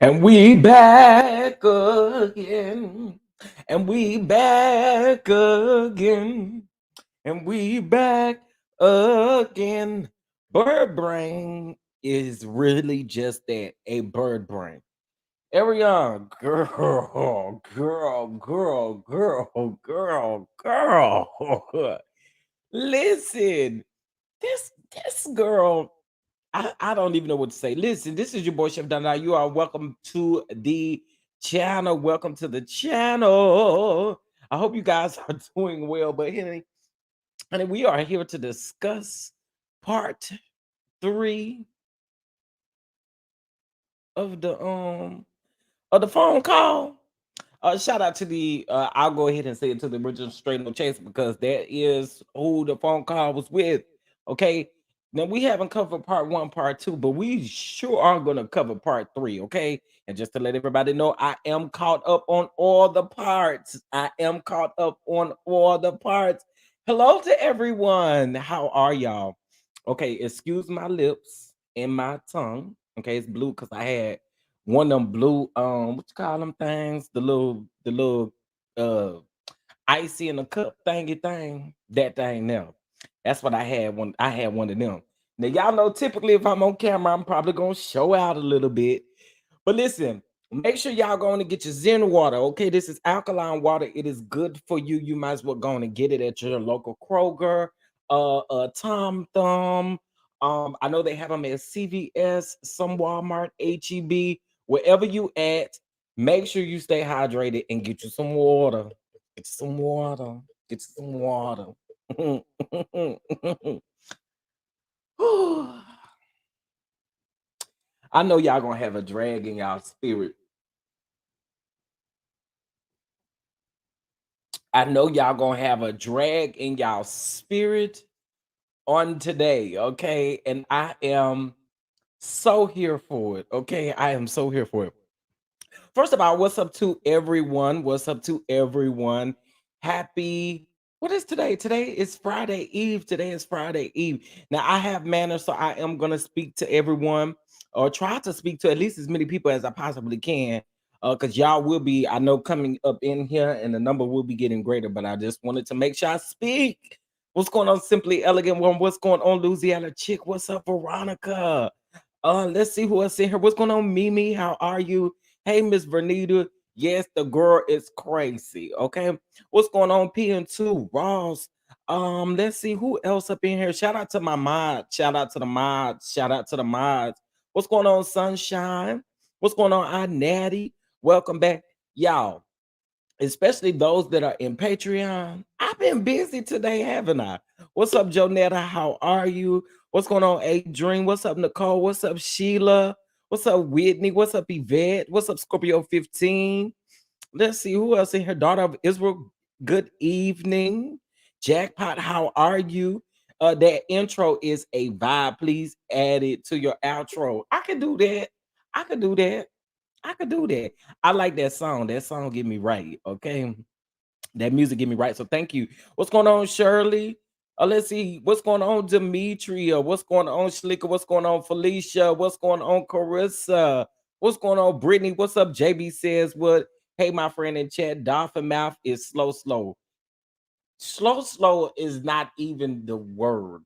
And we back again. And we back again. And we back again. Bird brain is really just that, a bird brain. Ariana, girl. Listen, this girl, I don't even know what to say. Listen, this is your boy Chef Donna. You are welcome to the channel. Welcome to the channel. I hope you guys are doing well. But honey, we are here to discuss part 3 of the phone call. Shout out to the I'll go ahead and say it to the original Straight No Chase because that is who the phone call was with. Okay. Now we haven't covered part 1, part 2, but we sure are gonna cover part 3. Okay. And just to let everybody know, I am caught up on all the parts. Hello to everyone. How are y'all? Okay, excuse my lips and my tongue. Okay, it's blue because I had one of them blue what you call them things, the little uh icy in the cup thingy thing, that thing now. That's what I had one of them. Now y'all know typically if I'm on camera I'm probably gonna show out a little bit, but listen, make sure y'all going to get your Zen water. Okay, this is alkaline water. It is good for you. You might as well go on and get it at your local Kroger, Tom Thumb. I know they have them at CVS, some Walmart, HEB, wherever you at. Make sure you stay hydrated and get you some water. Get you some water. Get you some water. I know y'all gonna have a drag in y'all spirit. I know y'all gonna have a drag in y'all spirit on today, okay? And I am so here for it, okay? I am so here for it. First of all, what's up to everyone? What's up to everyone? Happy, what is today? Today is Friday Eve. Today is Friday Eve. Now, I have manners, so I am going to speak to everyone or try to speak to at least as many people as I possibly can Because y'all will be, I know, coming up in here, and the number will be getting greater. But I just wanted to make sure I speak. What's going on, Simply Elegant One? What's going on, Louisiana Chick? What's up, Veronica? Let's see who else in here. What's going on, Mimi? How are you? Hey, Miss Vernita. Yes, the girl is crazy. Okay. What's going on, PN2? Ross. Let's see who else up in here. Shout out to my mod. Shout out to the mods. Shout out to the mods. What's going on, Sunshine? What's going on, I Natty? Welcome back, y'all. Especially those that are in Patreon. I've been busy today, haven't I? What's up, Jonetta? How are you? What's going on, Adrian? What's up, Nicole? What's up, Sheila? What's up, Whitney? What's up, Yvette? What's up, Scorpio 15? Let's see who else in here. Daughter of Israel, good evening. Jackpot, how are you? That intro is a vibe. Please add it to your outro. I can do that. I could do that. I could do that. I like that song. That song get me right. Okay. That music get me right. So thank you. What's going on, Shirley? Let's see. What's going on, Demetria? What's going on, Shlika? What's going on, Felicia? What's going on, Carissa? What's going on, Brittany? What's up, JB says what? Hey, my friend in chat, Dolphin Mouth is slow, slow. Slow, slow is not even the word.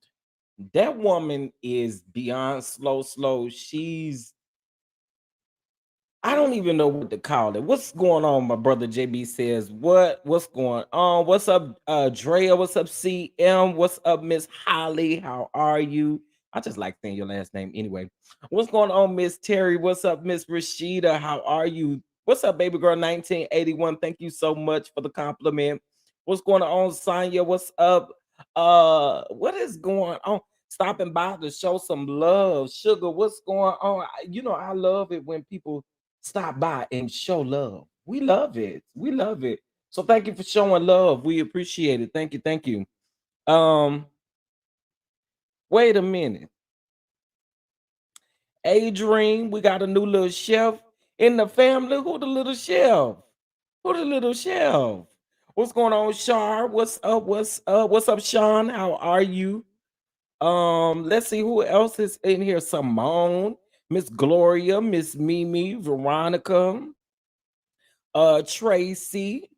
That woman is beyond slow, slow. I don't even know what to call it. What's going on? My brother JB says, what's going on? What's up, Drea? What's up, CM? What's up, Miss Holly? How are you? I just like saying your last name anyway. What's going on, Miss Terry? What's up, Miss Rashida? How are you? What's up, baby girl 1981? Thank you so much for the compliment. What's going on, Sonya? What's up? What is going on? Stopping by to show some love. Sugar, what's going on? I love it when people stop by and show love. We love it. We love it. So thank you for showing love. We appreciate it. Thank you. Thank you. Um, Wait a minute. Adrian, we got a new little chef in the family. Who the little chef? Who the little chef? What's going on, Shar? What's up? What's up? What's up, Sean? How are you? Let's see who else is in here. Simone, Miss Gloria, Miss Mimi, Veronica, Tracy.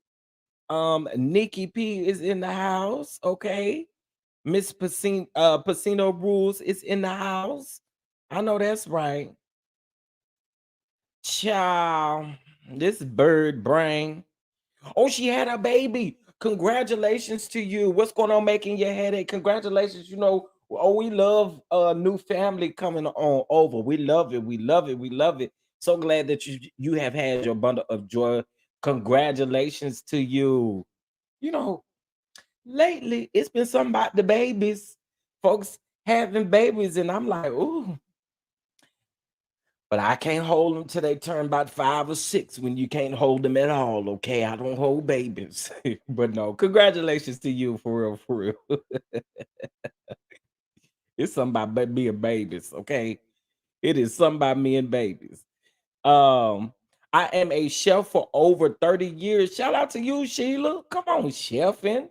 Nikki P is in the house. Okay. Miss Pacino Rules is in the house. I know that's right. Child, this bird brain. Oh, she had a baby. Congratulations to you. What's going on making your headache? Congratulations. Oh, we love a new family coming on over. We love it. We love it. We love it. So glad that you have had your bundle of joy. Congratulations to you. You know, lately it's been something about the babies, folks having babies, and I'm like, ooh, but I can't hold them till they turn about 5 or 6 when you can't hold them at all. Okay, I don't hold babies. But no, congratulations to you, for real, for real. It's something about me and babies. Okay, it is something about me and babies. um I am a chef for over 30 years. Shout out to you, Sheila. Come on, chefing.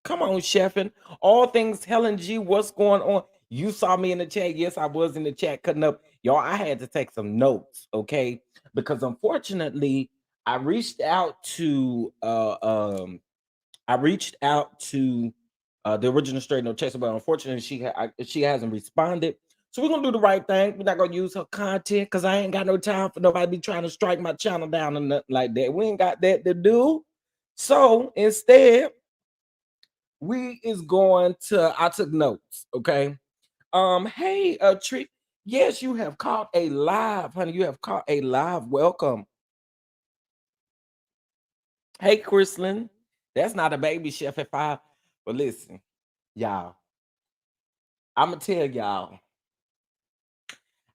Come on, chefing. All things Helen G. What's going on? You saw me in the chat. Yes, I was in the chat cutting up. Y'all, I had to take some notes, okay? Because unfortunately, I reached out to the original Straight No Chaser, but unfortunately, she hasn't responded. So we're gonna do the right thing. We're not gonna use her content because I ain't got no time for nobody be trying to strike my channel down and nothing like that. We ain't got that to do. So instead, we is going to I took notes, okay? Hey, Tree. Yes, you have caught a live, honey. You have caught a live. Welcome. Hey, Chrislyn. That's not a baby chef at 5. But listen, y'all, I'm gonna tell y'all,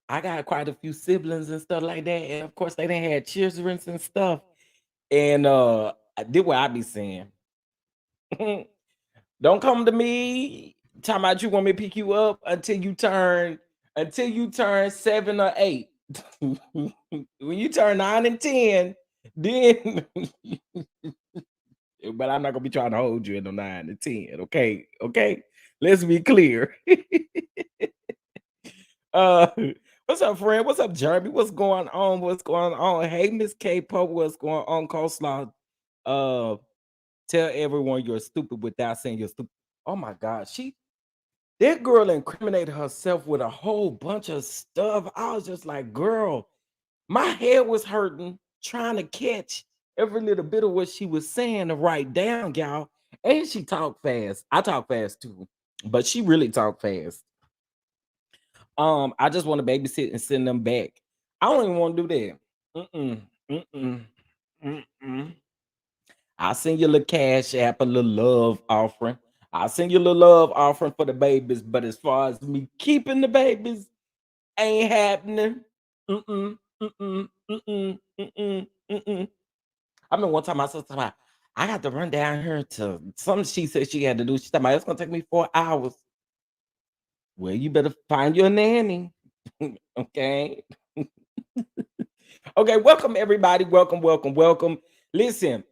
I got quite a few siblings and stuff like that. And of course, they didn't have children and stuff. And I did what I be saying. Don't come to me talking about you want me to pick you up until you turn 7 or 8. When you turn 9 and 10, then but I'm not gonna be trying to hold you in the 9 and 10. Okay. Okay. Let's be clear. uh What's up, friend? What's up, Jeremy? What's going on? What's going on? Hey, Miss K Pope, what's going on? Coleslaw. Uh, tell everyone you're stupid without saying you're stupid. Oh my God, that girl incriminated herself with a whole bunch of stuff. I was just like, girl, my head was hurting trying to catch every little bit of what she was saying to write down, y'all. And she talked fast. I talk fast too, but she really talked fast. I just want to babysit and send them back. I don't even want to do that. Mm-mm, mm-mm, mm-mm. I'll send you a little cash app, a little love offering. I'll send you a little love offering for the babies, but as far as me keeping the babies, ain't happening. Mm-mm, mm-mm, mm-mm, mm-mm, mm-mm. I mean, one time my sister like, I got to run down here to something she said she had to do. She said, it's gonna take me 4 hours. Well, you better find your nanny. Okay. Okay, welcome everybody. Welcome, welcome, welcome. Listen,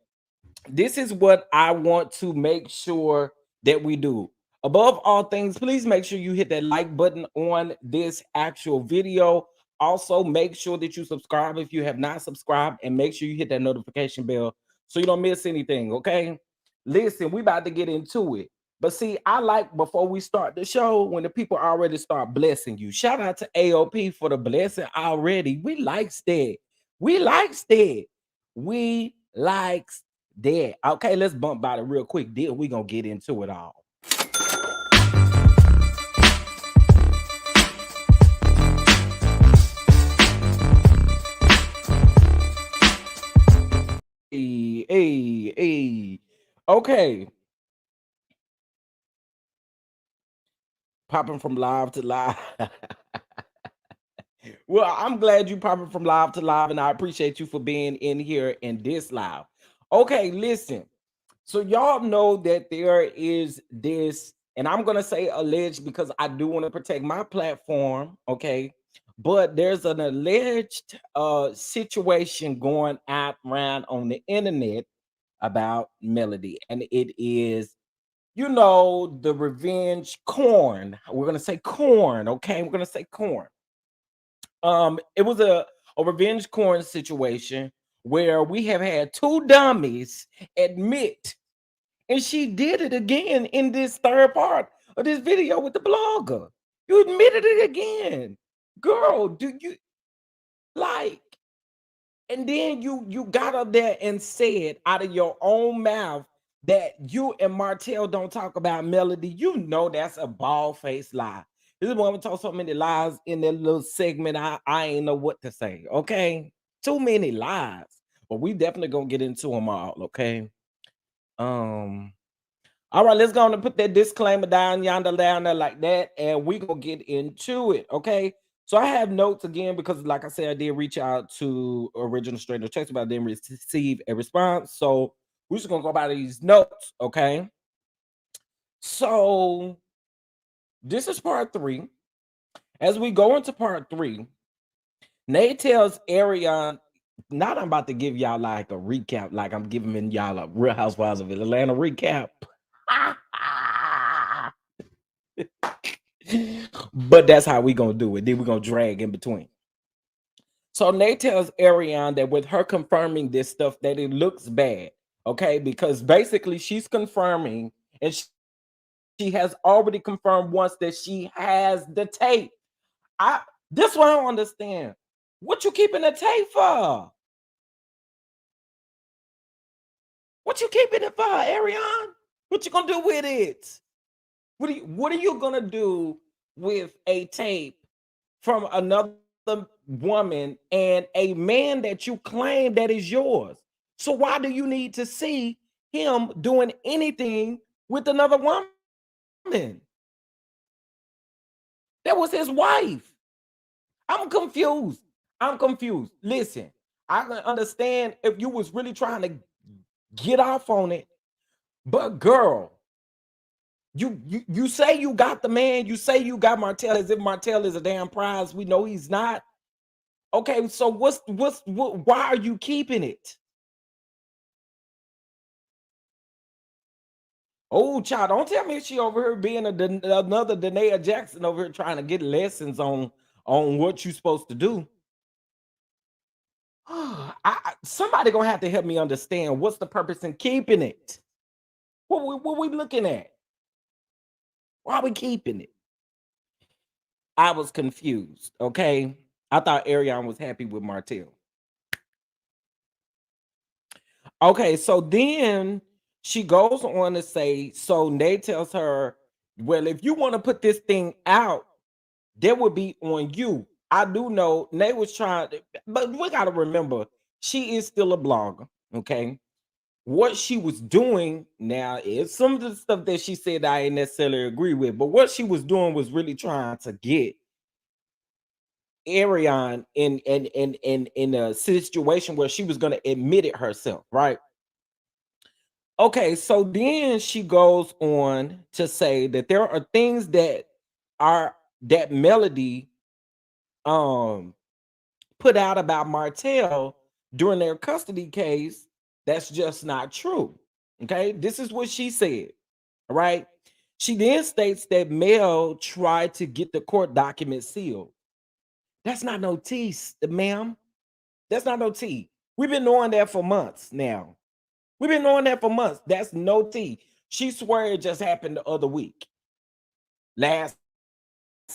this is what I want to make sure that we do. Above all things, please make sure you hit that like button on this actual video. Also, make sure that you subscribe if you have not subscribed, and make sure you hit that notification bell so you don't miss anything. Okay. Listen, we about to get into it. But see, I like before we start the show when the people already start blessing you. Shout out to AOP for the blessing already. We likes that. We likes that. We likes that. Okay, let's bump by it real quick. Deal. We gonna get into it all. Hey. Okay. Popping from live to live. Well, I'm glad you popping from live to live, and I appreciate you for being in here in this live. Okay, listen. So y'all know that there is this, and I'm gonna say alleged because I do want to protect my platform, okay? But there's an alleged situation going out around on the internet about Melody, and it is, the revenge corn. We're gonna say corn, okay? We're gonna say corn. It was a revenge corn situation where we have had two dummies admit, and she did it again in this third part of this video with the blogger. You admitted it again. Girl, do you like, and then you got up there and said out of your own mouth that you and Martell don't talk about Melody. You know that's a bald-faced lie. This is when we told so many lies in that little segment. I ain't know what to say. Okay, too many lies, but we definitely gonna get into them all. Okay. Um. All right, let's go on and put that disclaimer down yonder, down there like that, and we gonna get into it. Okay. So I have notes again because, like I said, I did reach out to original stranger text, but I didn't receive a response. So we're just gonna go by these notes. Okay. So this is part three. As we go into part three, Nate tells Ariane, not I'm about to give y'all like a recap, like I'm giving y'all a Real Housewives of Atlanta recap. But that's how we gonna do it. Then we're gonna drag in between. So Nate tells Ariane that with her confirming this stuff, that it looks bad. Okay, because basically she's confirming, and she has already confirmed once that she has the tape. I This one I don't understand. What you keeping the tape for? What you keeping it for, Ariane? What you gonna do with it? What are you gonna do with a tape from another woman and a man that you claim that is yours? So why do you need to see him doing anything with another woman? That was his wife. I'm confused. I'm confused. Listen, I can understand if you was really trying to get off on it, but girl, you say you got the man, you say you got Martell as if Martell is a damn prize. We know he's not. Okay, so why are you keeping it? Oh, child, don't tell me she over here being another Danae Jackson over here trying to get lessons on what you're supposed to do. Somebody gonna have to help me understand what's the purpose in keeping it. What we looking at? Why are we keeping it? I was confused. Okay, I thought Ariane was happy with Martell. Okay, so then she goes on to say, so Nate tells her, well, if you want to put this thing out, that would be on you. I do know Nate was trying, but we got to remember, she is still a blogger. Okay. What she was doing now is some of the stuff that she said I ain't necessarily agree with, but what she was doing was really trying to get Ariane in a situation where she was going to admit it herself, right? Okay, so then she goes on to say that there are things are that Melody um put out about Martell during their custody case that's just not true. Okay, this is what she said. All right. She then states that Mel tried to get the court documents sealed. That's not no tea, ma'am. That's not no tea. We've been knowing that for months now. We've been knowing that for months. That's no tea. She swear it just happened the other week, last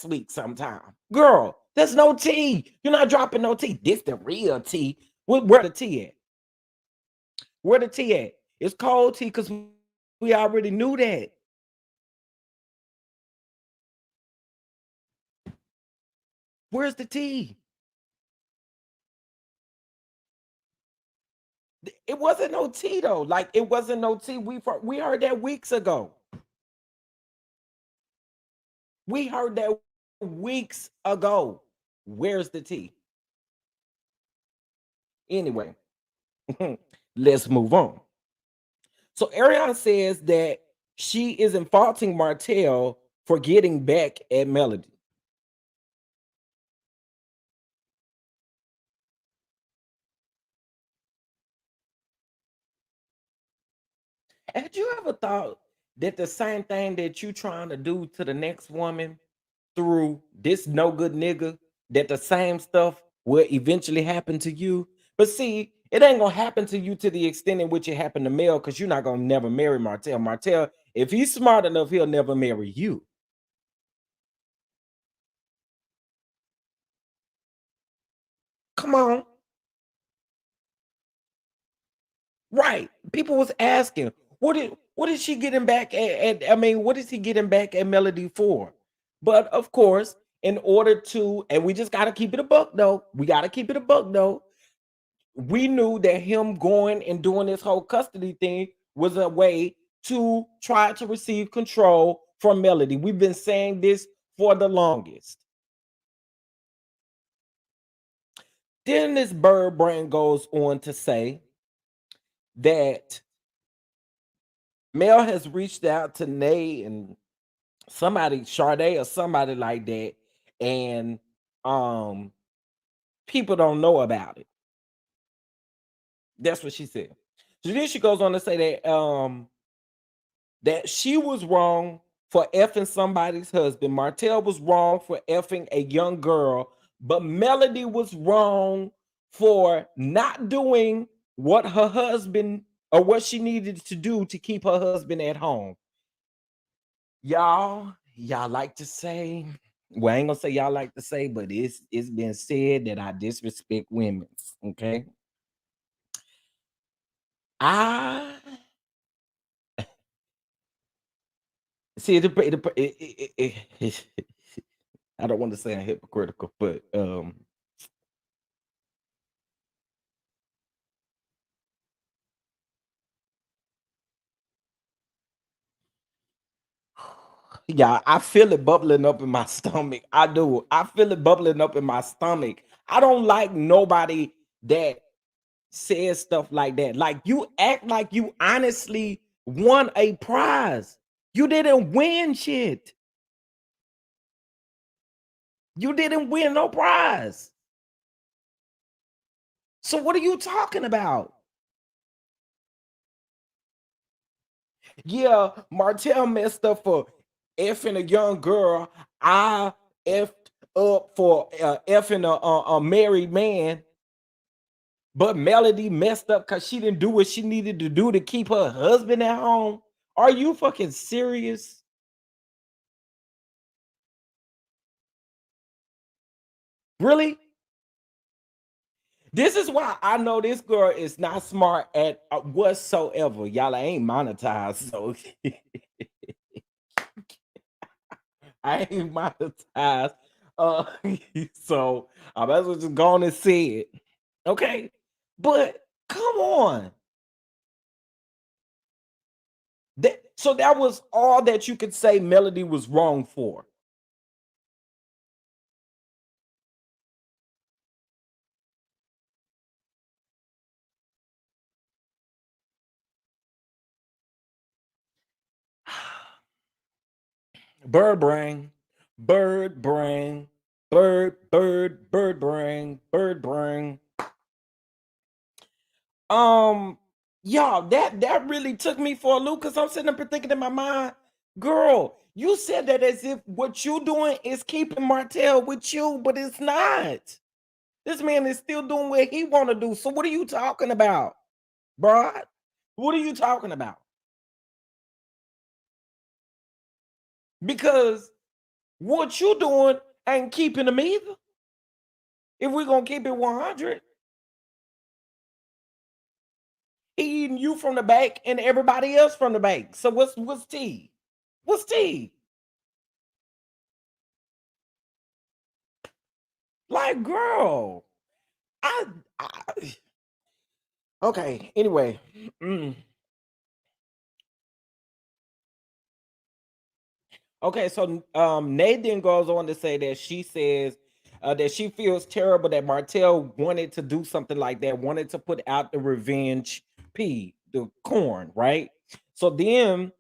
week sometime. Girl, there's no tea. You're not dropping no tea. This the real tea. Where the tea at? Where the tea at? It's cold tea because we already knew that. Where's the tea? It wasn't no tea though. Like it wasn't no tea. We heard that weeks ago. We heard that weeks ago. Where's the tea? Anyway, let's move on. So Ariana says that she isn't faulting Martell for getting back at Melody. Had you ever thought that the same thing that you trying to do to the next woman through this no good nigga, that the same stuff will eventually happen to you? But see, it ain't gonna happen to you to the extent in which it happened to Mel, because you're not gonna never marry Martell. Martell, if he's smart enough, he'll never marry you. Come on. Right. People was asking, what is she getting back I mean, what is he getting back at Melody for? But of course, in order to, and we just gotta keep it a buck though. We gotta keep it a buck though. We knew that him going and doing this whole custody thing was a way to try to receive control from Melody. We've been saying this for the longest. Then this bird brain goes on to say that Mel has reached out to Nay and somebody, Sade or somebody like that, and um people don't know about it. That's what she said. So then she goes on to say that she was wrong for effing somebody's husband. Martell was wrong for effing a young girl, but Melody was wrong for not doing what her husband or what she needed to do to keep her husband at home. Y'all like to say, well, I ain't gonna say y'all like to say, but it's been said that I disrespect women. Okay. I see I don't want to say I'm hypocritical, but yeah, I feel it bubbling up in my stomach. I do. I feel it bubbling up in my stomach. I don't like nobody that says stuff like that. Like you act like you honestly won a prize. You didn't win shit. You didn't win no prize. So what are you talking about? Yeah, Martell messed up for effing a young girl. I effed up for effing a married man, but Melody messed up because she didn't do what she needed to do to keep her husband at home. Are you fucking serious? Really? This is why I know this girl is not smart at whatsoever. Y'all ain't monetized, so I ain't monetized. Uh, so I might as well just go on and say it. Okay. But come on. So that was all that you could say Melody was wrong for. Bird brain, bird brain, bird brain, bird brain. Um, y'all, that really took me for a loop because I'm sitting up and thinking in my mind, girl, you said that as if what you doing is keeping Martell with you, but it's not. This man is still doing what he want to do. So what are you talking about, Broad? What are you talking about? Because what you doing ain't keeping him either. If we're gonna keep it 100, he eating you from the back and everybody else from the back. So what's T? What's T? Like, girl, I, I okay. Anyway, mm. Okay. So Nathan goes on to say that she says that she feels terrible that Martell wanted to do something like that, wanted to put out the revenge P, the corn, right? So then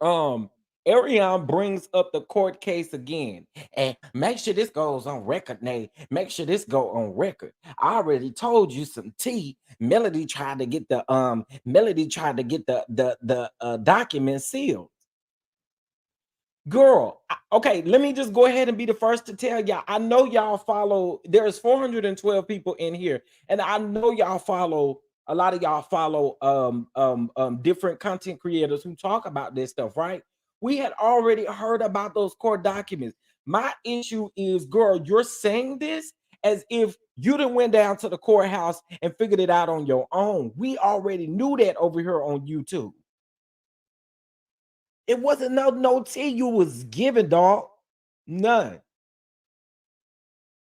Ariane brings up the court case again. And make sure this goes on record, Nate. Make sure this go on record. I already told you some tea. Melody tried to get the document sealed. Girl, okay, let me just go ahead and be the first to tell y'all. I know y'all follow, there's 412 people in here, and I know y'all follow a lot of y'all follow different content creators who talk about this stuff, right? We had already heard about those court documents. My issue is, girl, you're saying this as if you didn't went down to the courthouse and figured it out on your own. We already knew that over here on YouTube. It wasn't no tea you was giving, dog. None.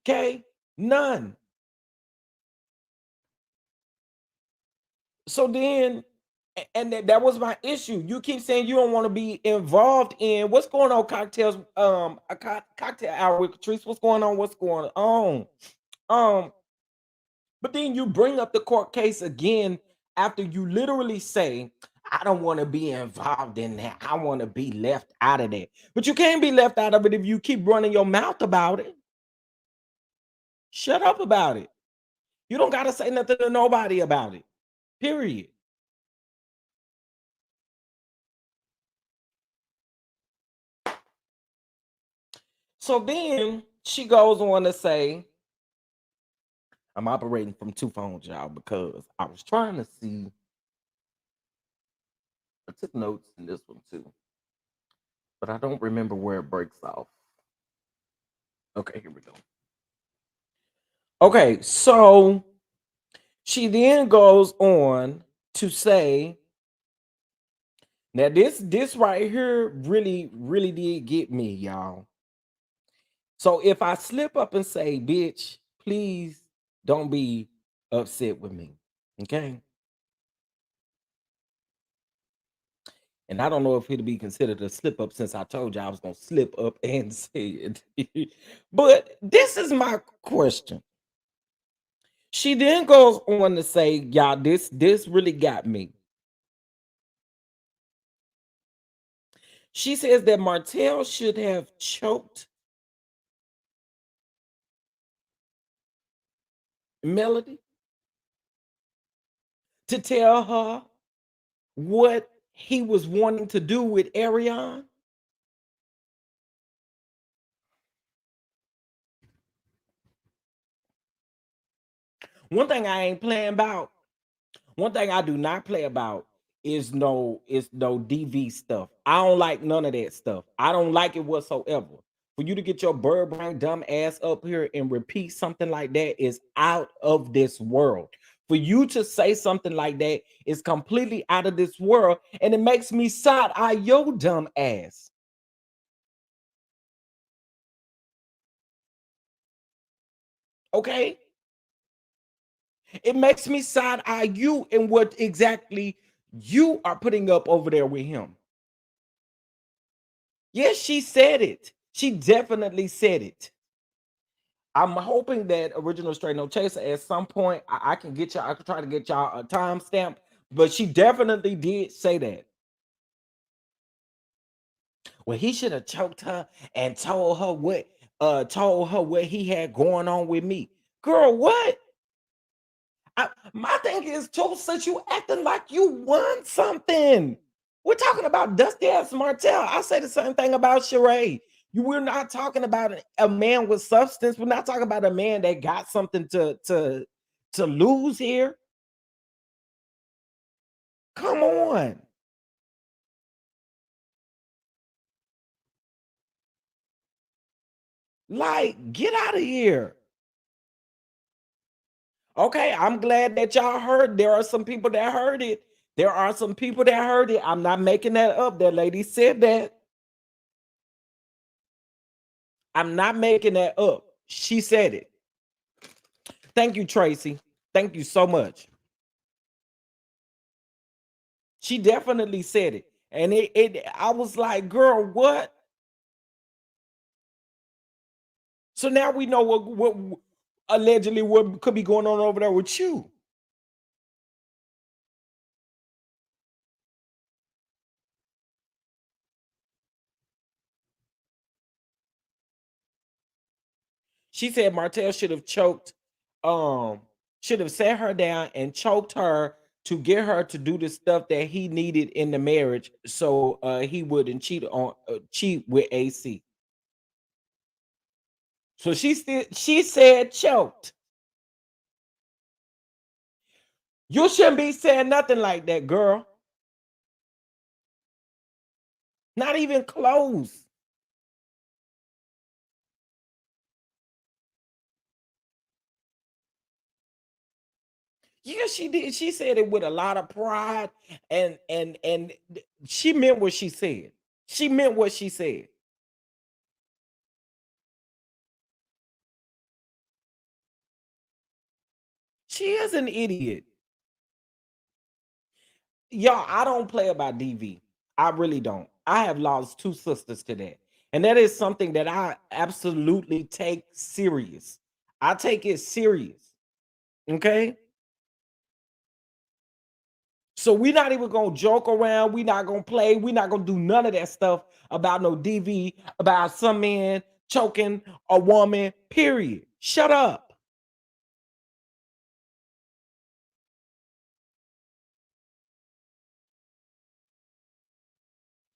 Okay? None. So then, and that was my issue. You keep saying you don't want to be involved in what's going on, cocktails, a cocktail hour with Patrice. What's going on? What's going on? Um, but then you bring up the court case again after you literally say, I don't want to be involved in that. I want to be left out of that. But you can't be left out of it if you keep running your mouth about it. Shut up about it. You don't got to say nothing to nobody about it. Period. So then she goes on to say, I'm operating from two phones, y'all, because I was trying to see. I took notes in this one too, but I don't remember where it breaks off. Okay, here we go. Okay, so she then goes on to say, now this right here really did get me, y'all. So if I slip up and say, bitch, please don't be upset with me. Okay. And I don't know if it'll be considered a slip up since I told you I was gonna slip up and say it. But this is my question. She then goes on to say, y'all, this really got me. She says that Martell should have choked Melody to tell her what he was wanting to do with Ariane. One thing I ain't playing about, one thing I do not play about is no DV stuff. I don't like none of that stuff. I don't like it whatsoever. For you to get your bird brain dumb ass up here and repeat something like that is out of this world. For you to say something like that is completely out of this world, and it makes me side eye your dumb ass. Okay, it makes me side eye you and what exactly you are putting up over there with him. Yes, she said it. She definitely said it. I'm hoping that original straight no chaser at some point I can get y'all. I can try to get y'all a timestamp, but she definitely did say that. Well, he should have choked her and told her what he had going on with me. Girl, what? My thing is too, since you acting like you won something. We're talking about Dusty ass Martell. I say the same thing about Sheree. We're not talking about a man with substance. We're not talking about a man that got something to lose here. Come on. Like, get out of here. Okay, I'm glad that y'all heard. There are some people that heard it. There are some people that heard it. I'm not making that up. That lady said that. I'm not making that up. She said it. Thank you, Tracy. Thank you so much. She definitely said it. And it I was like, girl, what? So now we know what allegedly what could be going on over there with you. She said Martell um, should have sat her down and choked her to get her to do the stuff that he needed in the marriage, so he wouldn't cheat with AC. So she said choked. You shouldn't be saying nothing like that, girl. Not even close. Yeah, she did. She said it with a lot of pride, and she meant what she said. She meant what she said. She is an idiot. Y'all, I don't play about DV. I really don't. I have lost two sisters to that. And that is something that I absolutely take serious. I take it serious. Okay. So we're not even gonna joke around. We're not gonna play. We're not gonna do none of that stuff about no DV, about some man choking a woman, period. Shut up.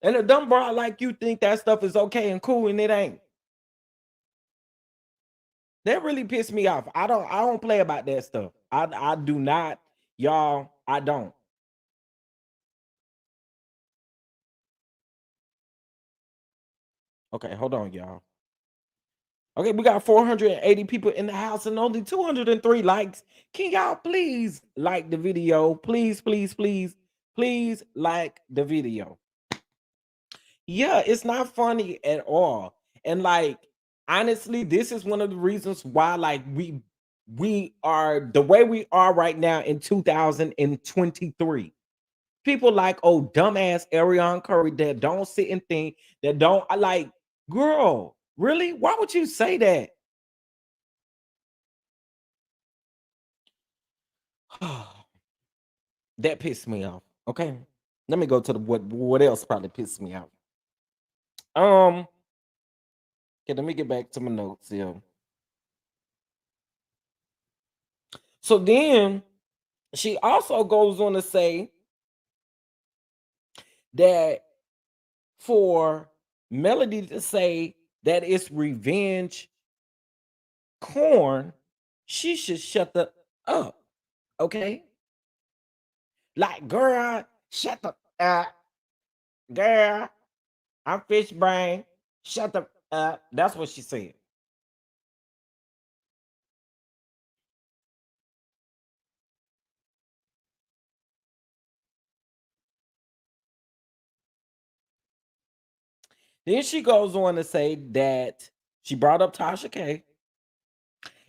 And a dumb bra like you think that stuff is okay and cool, and it ain't. That really pissed me off. I don't play about that stuff. I do not, y'all. I don't. Okay, hold on, y'all. Okay, we got 480 people in the house and only 203 likes. Can y'all please like the video? Please, please, please, please like the video. Yeah, it's not funny at all. And like honestly, this is one of the reasons why like we are the way we are right now in 2023. People like, oh, dumbass Ariane Curry that don't sit and think, that don't I like, girl, really? Why would you say that? That pissed me off. Okay. Let me go to the what else probably pissed me off. Um, okay, let me get back to my notes here. So then she also goes on to say that for Melody to say that it's revenge corn, she should shut the up. Okay. Like, girl, shut the girl, I'm fish brain. Shut the That's what she said. Then she goes on to say that she brought up Tasha K.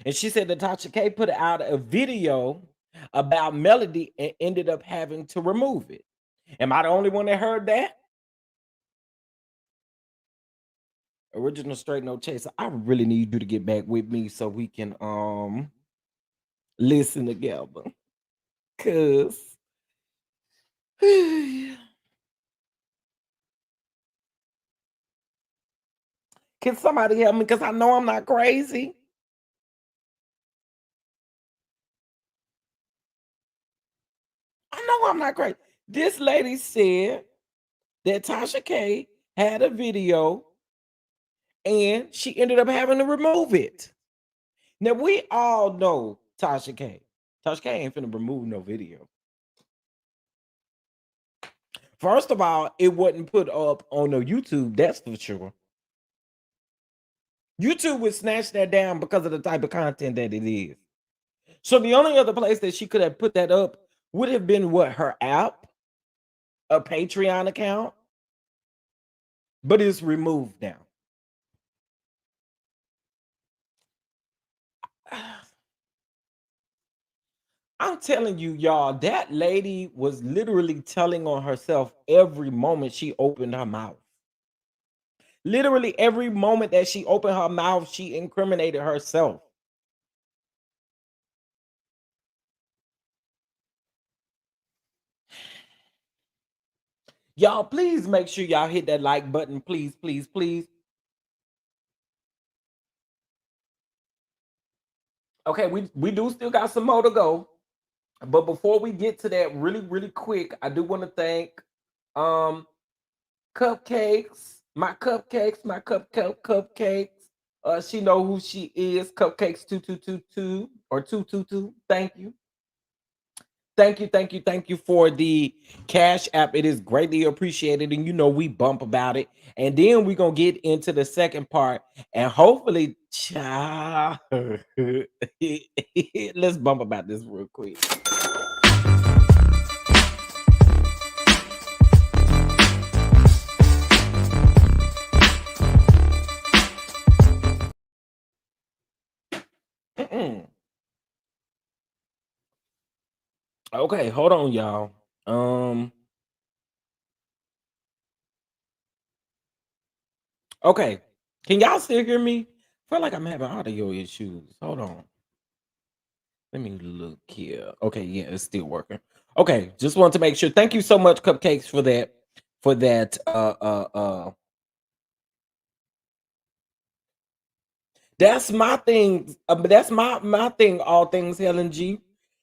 And she said that Tasha K put out a video about Melody and ended up having to remove it. Am I the only one that heard that? Original Straight No Chaser. I really need you to get back with me so we can listen together. Cause can somebody help me? Because I know I'm not crazy. I know I'm not crazy. This lady said that Tasha K had a video and she ended up having to remove it. Now we all know Tasha K. Tasha K ain't finna remove no video. First of all, it wasn't put up on no YouTube, that's for sure. YouTube would snatch that down because of the type of content that it is. So the only other place that she could have put that up would have been what, her app, a Patreon account, but it's removed now. I'm telling you, y'all, that lady was literally telling on herself every moment she opened her mouth. Literally every moment that she opened her mouth, she incriminated herself. Y'all, please make sure y'all hit that like button. Please, please, please. Okay, we do still got some more to go. But before we get to that really, really quick, I do want to thank um Cupcakes, my cupcakes. She know who she is. Cupcakes 2222 or 222. Thank you. Thank you, thank you, thank you for the Cash App. It is greatly appreciated, and you know we bump about it. And then we're gonna get into the second part, and hopefully, child, let's bump about this real quick. Okay, hold on, y'all. Okay, can y'all still hear me? I feel like I'm having audio issues. Hold on. Let me look here. Okay, yeah, it's still working. Okay, just want to make sure. Thank you so much, Cupcakes, for that. For that. That's my thing. That's my thing. All things Helen G.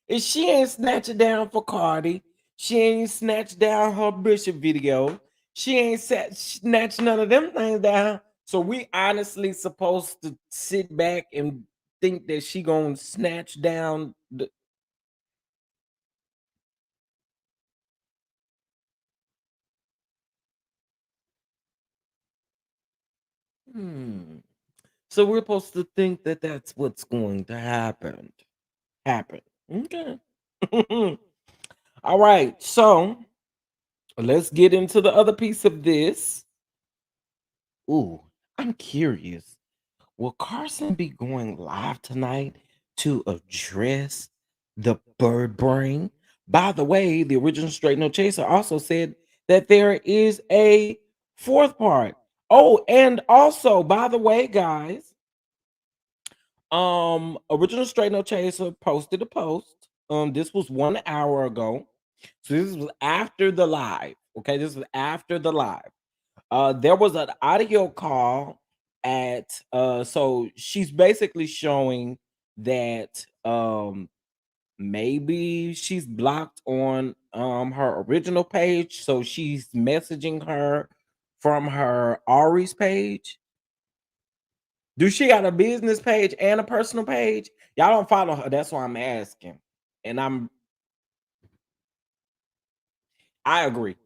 Is she ain't snatch it down for Cardi. She ain't snatched down her Bishop video. She ain't snatch none of them things down. So we honestly supposed to sit back and think that she gonna snatch down the. Hmm. So we're supposed to think that that's what's going to happen. Happen. Okay. All right. So let's get into the other piece of this. Ooh, I'm curious. Will Carson be going live tonight to address the bird brain? By the way, the original Straight No Chaser also said that there is a fourth part. Oh, and also, by the way, guys, original Straight No Chaser posted a post. This was 1 hour ago. So this was after the live. Okay, this was after the live. There was an audio call at so she's basically showing that maybe she's blocked on her original page, so she's messaging her from her Ari's page. Do she got a business page and a personal page? Y'all don't follow her. That's why I'm asking. And I agree.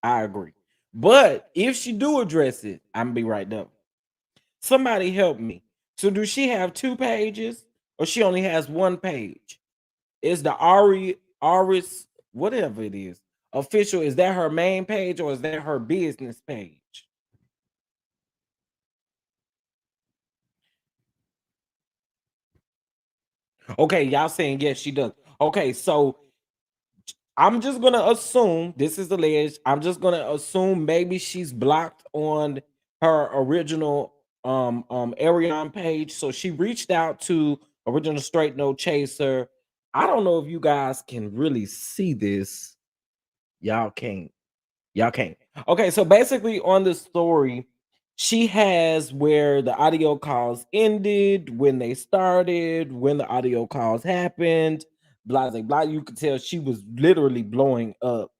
I agree. But if she do address it, I'm gonna be right there. Somebody help me. So do she have two pages or she only has one page? Is the Aris, whatever it is, official? Is that her main page or is that her business page? Okay, y'all saying yes, she does. Okay, so I'm just gonna assume this is alleged. I'm just gonna assume maybe she's blocked on her original Arion page. So she reached out to original straight no chaser. I don't know if you guys can really see this. Y'all can't. Y'all can't. Okay, so basically on the story, she has where the audio calls ended, when they started, when the audio calls happened, blah blah blah. You could tell she was literally blowing up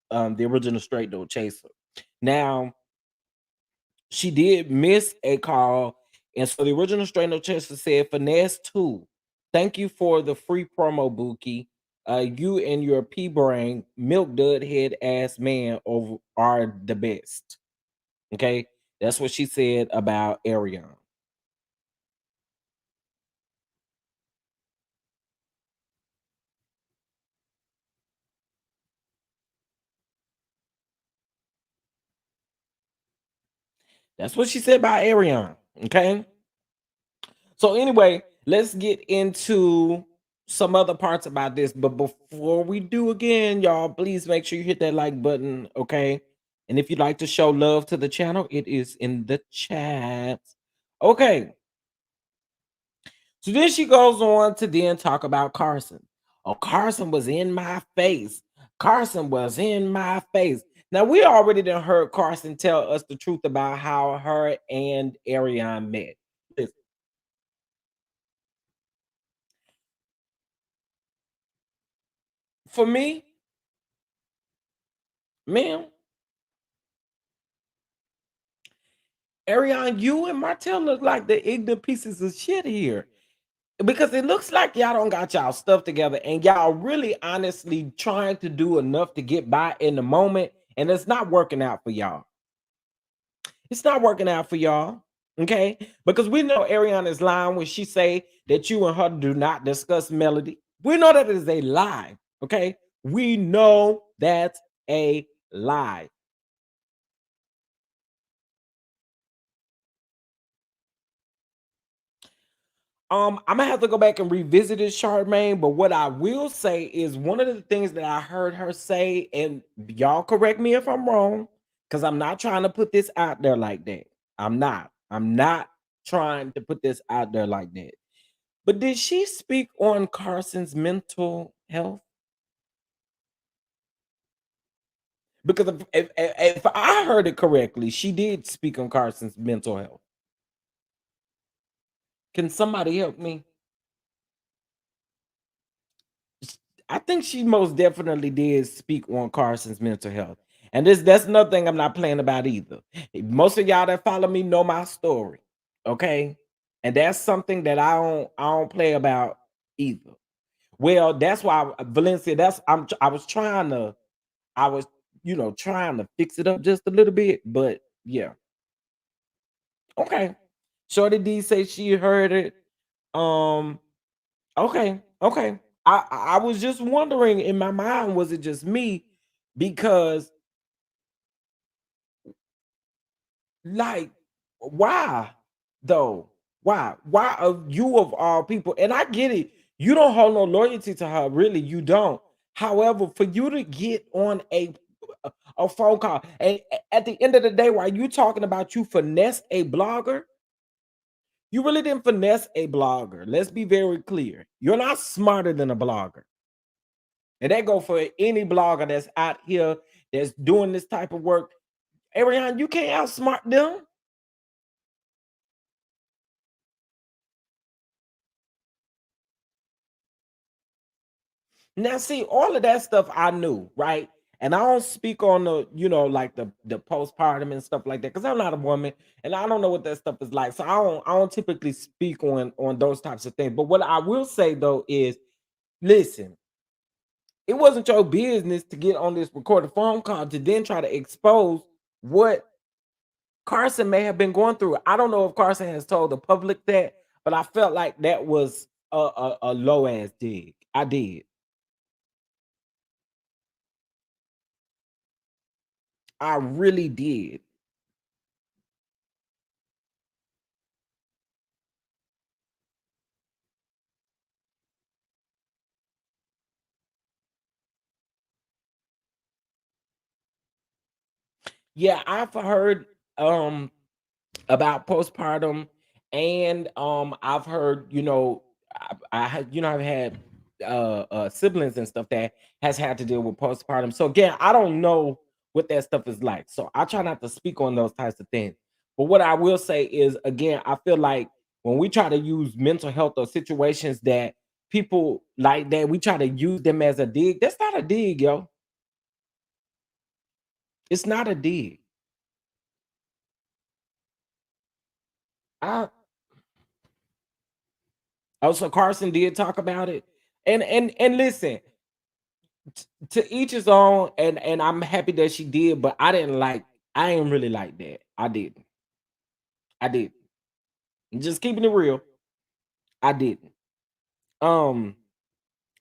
the original Straight No Chaser. Now, she did miss a call, and so the original Straight No Chaser said, Finesse 2, thank you for the free promo, Buki. You and your P brain, milk dud head ass man over are the best. Okay, that's what she said about Arion. That's what she said about Arion. Okay. So anyway, let's get into some other parts about this. But before we do again, y'all, please make sure you hit that like button, okay? And if you'd like to show love to the channel, it is in the chat. Okay. So then she goes on to then talk about Carson. Oh, Carson was in my face. Carson was in my face. Now we already done heard Carson tell us the truth about how her and Ariane met. Listen, for me, ma'am, Ariane, you and Martell look like the ignorant pieces of shit here. Because it looks like y'all don't got y'all stuff together and y'all really honestly trying to do enough to get by in the moment, and it's not working out for y'all. It's not working out for y'all. Okay. Because we know Ariane is lying when she say that you and her do not discuss melody. We know that is a lie. Okay. We know that's a lie. I'm gonna have to go back and revisit it, Charmaine. But what I will say is one of the things that I heard her say, and y'all correct me if I'm wrong, because I'm not trying to put this out there like that. I'm not. I'm not trying to put this out there like that. But did she speak on Carson's mental health? Because if I heard it correctly, she did speak on Carson's mental health. Can somebody help me? I think she most definitely did speak on Carson's mental health. And that's another thing I'm not playing about either. Most of y'all that follow me know my story. Okay. And that's something that I don't play about either. Well, that's why Valencia, I was trying to, I was, trying to fix it up just a little bit, but yeah. Okay. Shorty D say she heard it. Um, okay, okay. I was just wondering in my mind, was it just me? Because like, why though? Why? Why of you of all people? And I get it. You don't hold no loyalty to her, really. You don't. However, for you to get on a phone call, and at the end of the day, while you talking about you finessed a blogger, you really didn't finesse a blogger. Let's be very clear. You're not smarter than a blogger. And that go for any blogger that's out here that's doing this type of work. Ariane, you can't outsmart them. Now, see, all of that stuff I knew, right? And I don't speak on the, like the postpartum and stuff like that, because I'm not a woman and I don't know what that stuff is like. So I don't typically speak on those types of things. But what I will say though is, listen, it wasn't your business to get on this recorded phone call to then try to expose what Carson may have been going through. I don't know if Carson has told the public that, but I felt like that was a low ass dig. I did. I really did. Yeah, I've heard um about postpartum, and I've heard, I've had siblings and stuff that has had to deal with postpartum. So again, I don't know what that stuff is like, so I try not to speak on those types of things. But what I will say is, again, I feel like when we try to use mental health or situations that people like that, we try to use them as a dig. That's not a dig, yo. It's not a dig. I Also, Carson did talk about it. And listen, to each his own, and I'm happy that she did, but I didn't really like that. I did. Just keeping it real. I didn't. Um,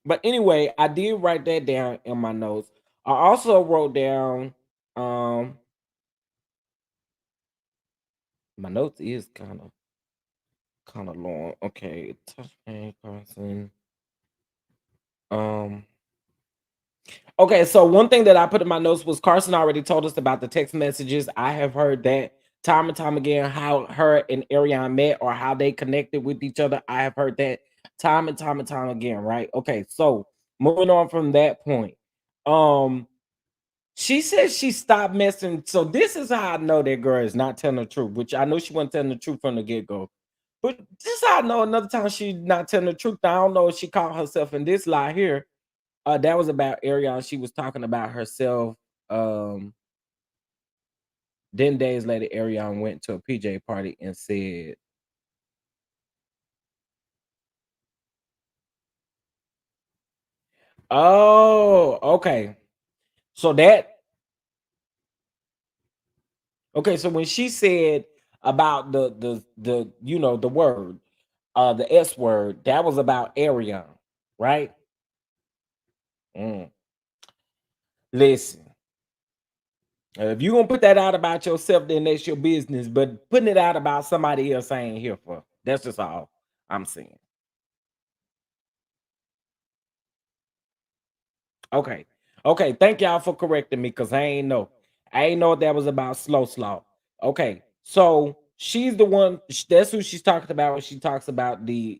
but anyway, I did write that down in my notes. I also wrote down my notes is kind of long. Okay, touch pain, Carson. Um Okay, so one thing that I put in my notes was Carson already told us about the text messages. I have heard that time and time again, how her and Ariane met or how they connected with each other. I have heard that time and time and time again, right? Okay, so moving on from that point. Um, she says she stopped messing. So this is how I know that girl is not telling the truth, which I know she wasn't telling the truth from the get-go. But this is how I know another time she's not telling the truth. I don't know if she caught herself in this lie here. That was about Ariana. She was talking about herself. Um, then days later, Ariana went to a PJ party and said, "Oh, okay." So that okay. So when she said about the word, the S word, that was about Ariana, right? Mm. Listen, if you gonna put that out about yourself, then that's your business. But putting it out about somebody else, I ain't here for. That's just all I'm saying. Okay. Okay. Thank y'all for correcting me because I ain't know. I ain't know that was about slow. Okay. So she's the one. That's who she's talking about when she talks about the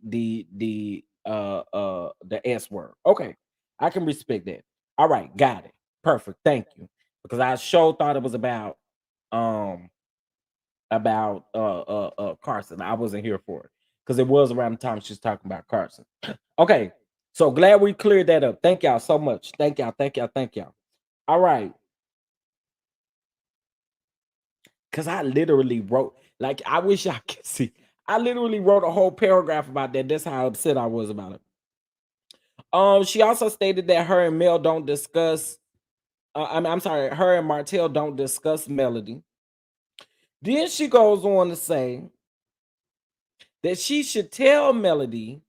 S word. Okay. I can respect that. All right. Got it. Perfect. Thank you. Because I sure thought it was um about Carson. I wasn't here for it because it was around the time she's talking about Carson. Okay, so glad we cleared that up. Thank y'all so much. Thank y'all. All right, because I literally wrote, like, I wish y'all could see. I literally wrote a whole paragraph about that. That's how upset I was about it. She also stated that her and Mel don't discuss. I'm sorry, her and Martell don't discuss Melody. Then she goes on to say that she should tell Melody.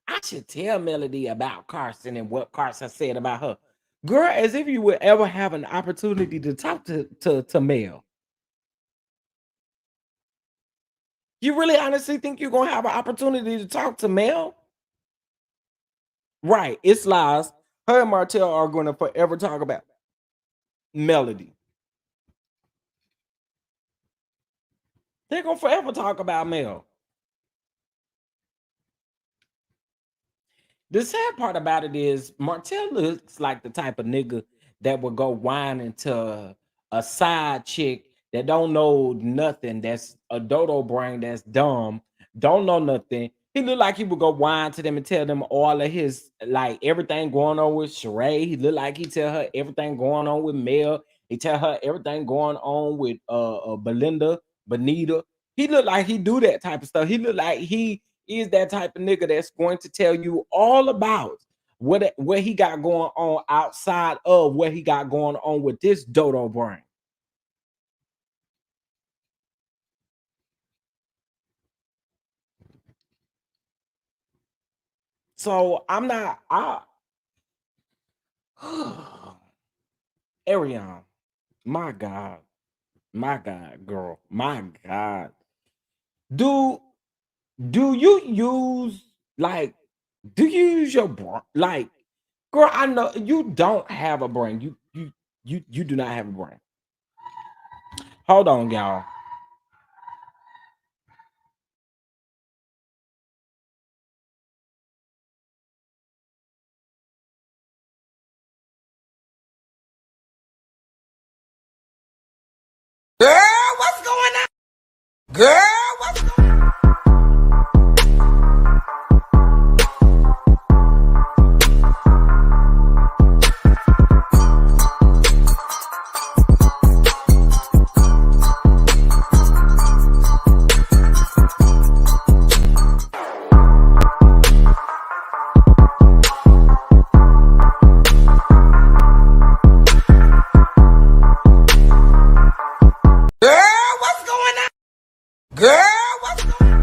I should tell Melody about Carson and what Carson said about her. Girl, as if you would ever have an opportunity to talk to Mel. You really honestly think you're gonna have an opportunity to talk to Mel? Right, it's lies. Her and Martell are gonna forever talk about Melody. They're gonna forever talk about Mel. The sad part about it is Martell looks like the type of nigga that would go whining to a side chick that don't know nothing, that's a dodo brain, that's dumb, don't know nothing. He looked like he would go whine to them and tell them all of his like everything going on with Sheree. He looked like he tell her everything going on with Mel. He tell her everything going on with Belinda, Bonita. He looked like he do that type of stuff. He looked like he is that type of nigga that's going to tell you all about what he got going on outside of what he got going on with this dodo brain. So I'm not Ariane, my God. My God, girl. My God. Do do you use like do you use your brain? Like, girl, I know you don't have a brain. You do not have a brain. Hold on, y'all. Girl, what's going on? Girl, what's going on? Girl, what's going on? Girl, what's going on?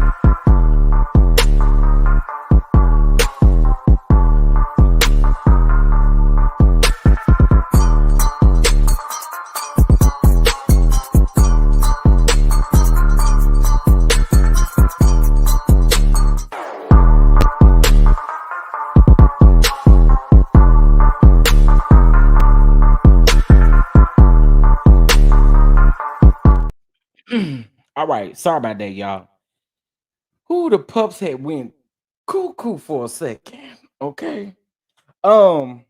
All right, sorry about that, y'all. Who the pups had went cuckoo for a second. Okay. Um,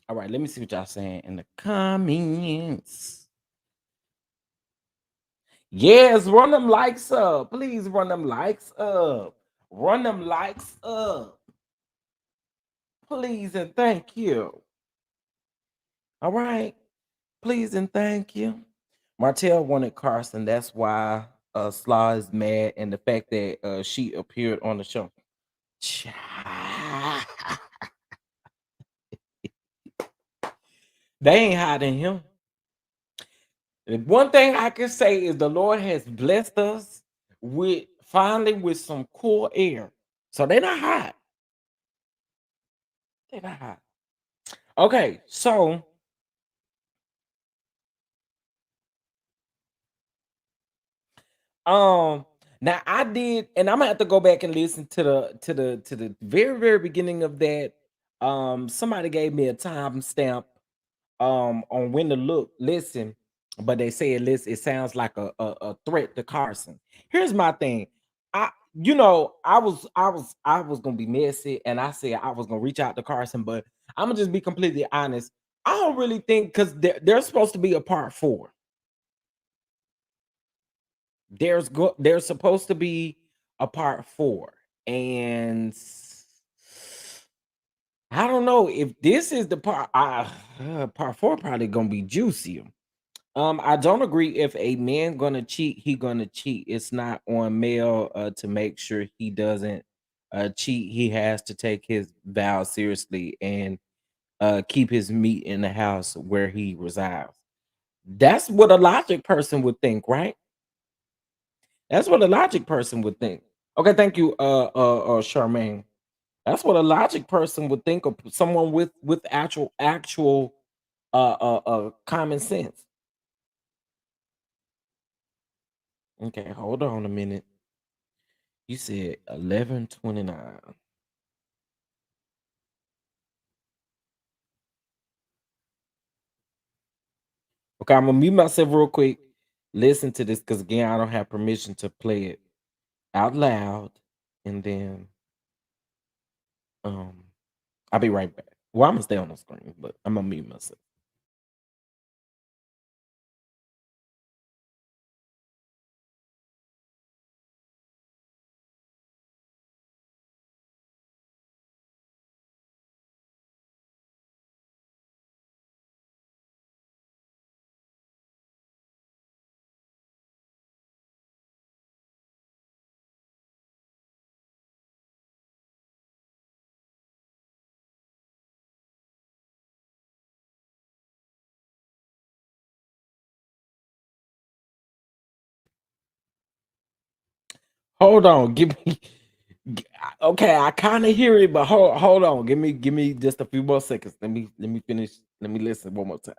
all right, let me see what y'all saying in the comments. Yes, run them likes up. Please run them likes up. Run them likes up. Please and thank you. All right. Please and thank you. Martell wanted Carson. That's why Slaw is mad, and the fact that she appeared on the show. Child. They ain't hiding him. And one thing I can say is the Lord has blessed us with finally with some cool air. So they're not hot. They're not hot. Okay, so now I did, and I'm gonna have to go back and listen to the very beginning of that. Somebody gave me a timestamp on when to look listen, but they said listen, it sounds like a threat to Carson. Here's my thing. I was gonna be messy and I said I was gonna reach out to Carson, but I'm gonna just be completely honest. I don't really think because there's supposed to be a part four. There's supposed to be a part four, and I don't know if this is the part. Part four probably gonna be juicier. I don't agree if a man gonna cheat, he gonna cheat. It's not on male to make sure he doesn't cheat. He has to take his vow seriously and keep his meat in the house where he resides. That's what a logic person would think, right? That's what a logic person would think. Okay, thank you, Charmaine. That's what a logic person would think of someone with actual common sense. Okay, hold on a minute. You said 11:29. Okay, I'm gonna mute myself real quick. Listen to this because again, I don't have permission to play it out loud, and then um, I'll be right back. Well, I'm gonna stay on the screen, but I'm gonna mute myself. Hold on, give me. Okay, I kind of hear it, but hold on. Give me just a few more seconds. Let me finish. Let me listen one more time.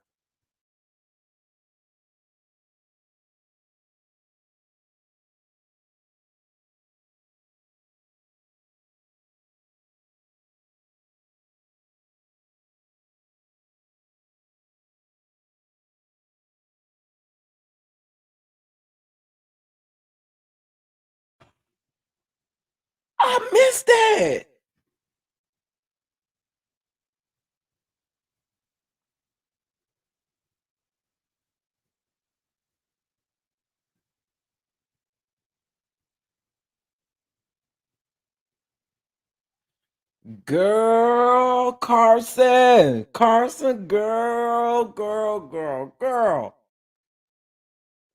I missed that. Girl, Carson, girl.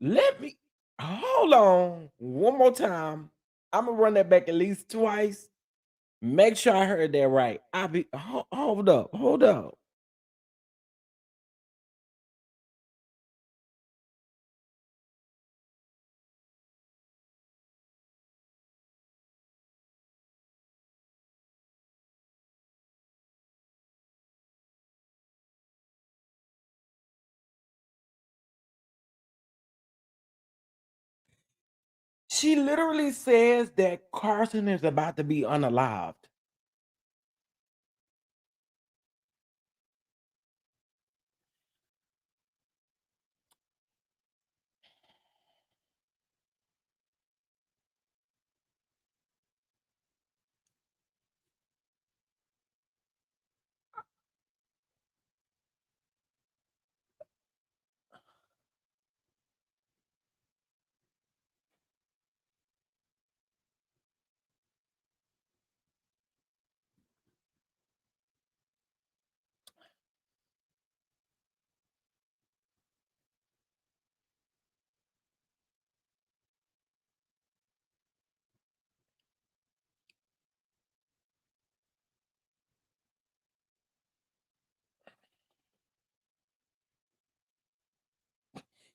Let me hold on one more time. I'm gonna run that back at least twice. Make sure I heard that right. Hold up. She literally says that Carson is about to be unalived.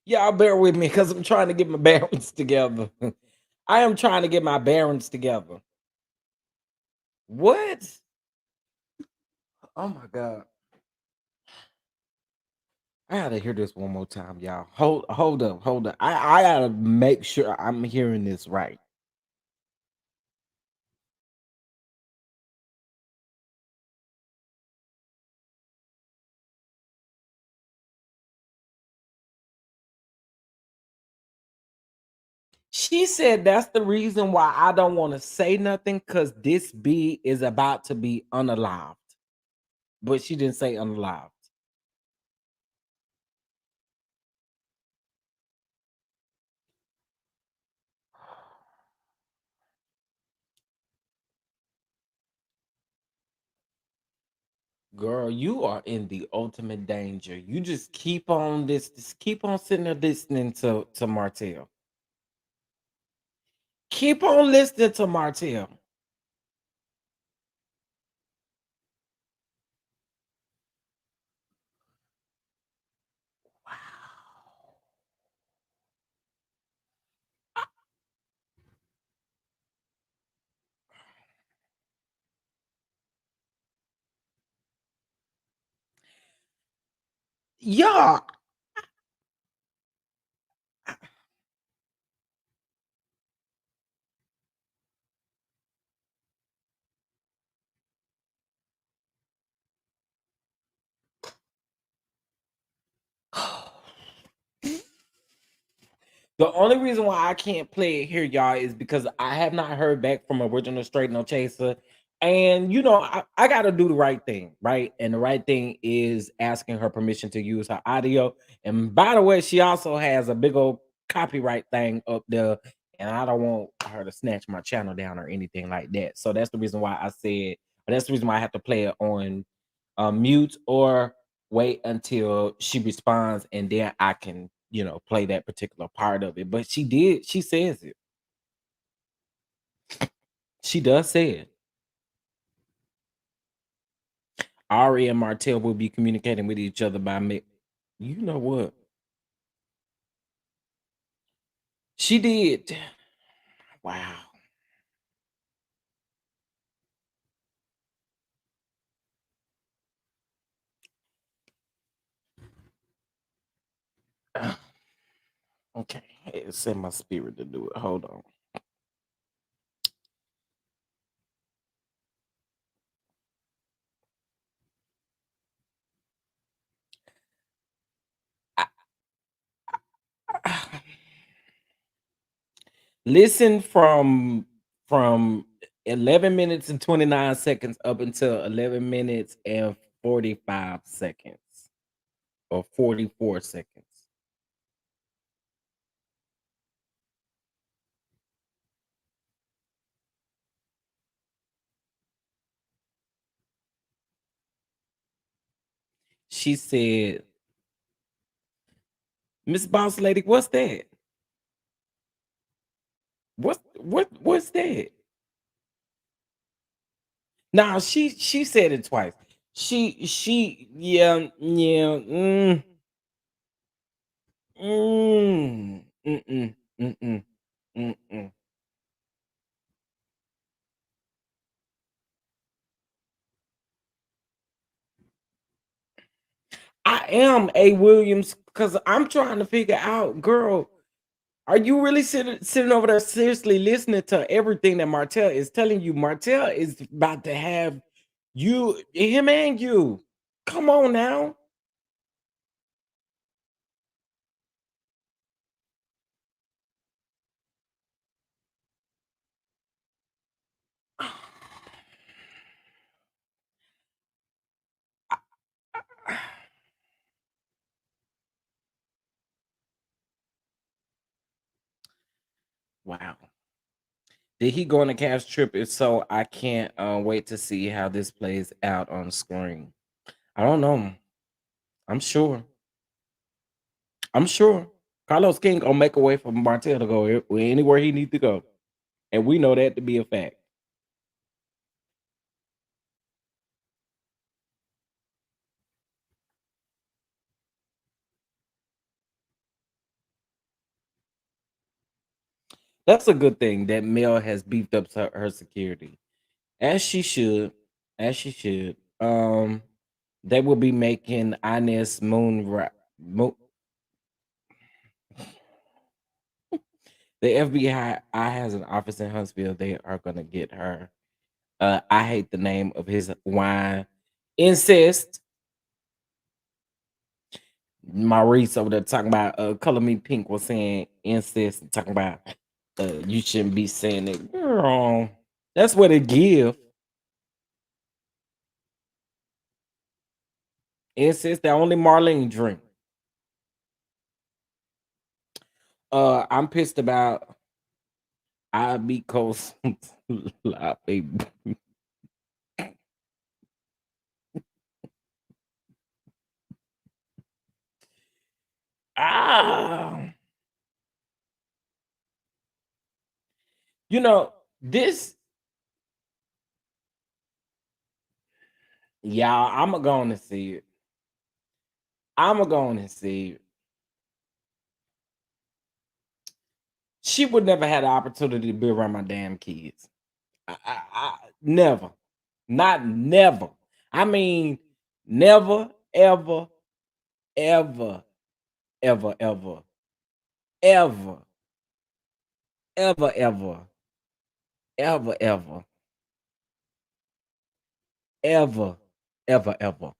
Y'all bear with me because I'm trying to get my bearings together. I am trying to get my bearings together. What? Oh my god. I gotta hear this one more time, y'all. Hold up. I gotta make sure I'm hearing this right. She said that's the reason why I don't want to say nothing because this bee is about to be unalived. But she didn't say unalived. Girl, you are in the ultimate danger. You just keep on just keep on sitting there listening to Martell. Keep on listening to Martell. Yeah. The only reason why I can't play it here, y'all, is because I have not heard back from original Straight No Chaser. And I gotta do the right thing, right? And the right thing is asking her permission to use her audio. And by the way, she also has a big old copyright thing up there, and I don't want her to snatch my channel down or anything like that. So that's the reason why I said, but that's the reason why I have to play it on mute or wait until she responds and then I can, play that particular part of it. But she says it. She does say it. Ari and Martell will be communicating with each other by me. You know what? She did. Wow. Okay, it's in my spirit to do it. Hold on. Listen from 11 minutes and 29 seconds up until 11 minutes and 45 seconds or 44 seconds. She said, Miss Boss Lady, what's that? What's that? Nah, she said it twice. She yeah, yeah, mm-mm, mm-mm, mm-mm. I am A Williams because I'm trying to figure out, girl, are you really sitting over there seriously listening to everything that Martell is telling you? Martell is about to have you, him and you. Come on now. Wow. Did he go on a cash trip? If so, I can't wait to see how this plays out on screen. I don't know. I'm sure. I'm sure. Carlos King gonna make a way for Martell to go anywhere he needs to go. And we know that to be a fact. That's a good thing that Mel has beefed up her security. As she should. As she should. They will be making Inez the FBI has an office in Huntsville. They are gonna get her. I hate the name of his wine. Incest. Maurice over there talking about Color Me Pink was saying incest and talking about you shouldn't be saying it. Girl, that's what it give. Incest that only Marlene drink. I'm pissed about I be coast baby. Ah, you know, this y'all, I'ma go on and see it. I'ma go on and see it. She would never had the opportunity to be around my damn kids. Never. Not never. I mean, never, ever, ever, ever, ever, ever, ever, ever, ever, ever, ever, ever, ever.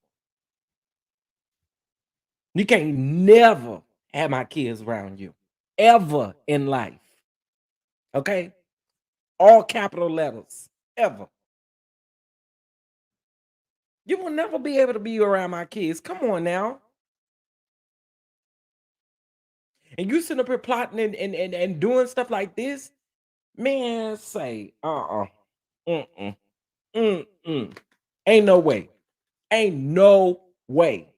You can't never have my kids around you. Ever in life. Okay? All capital letters. Ever. You will never be able to be around my kids. Come on now. And you sitting up here plotting and doing stuff like this, man, say, mm-mm, mm-mm. Ain't no way. Ain't no way.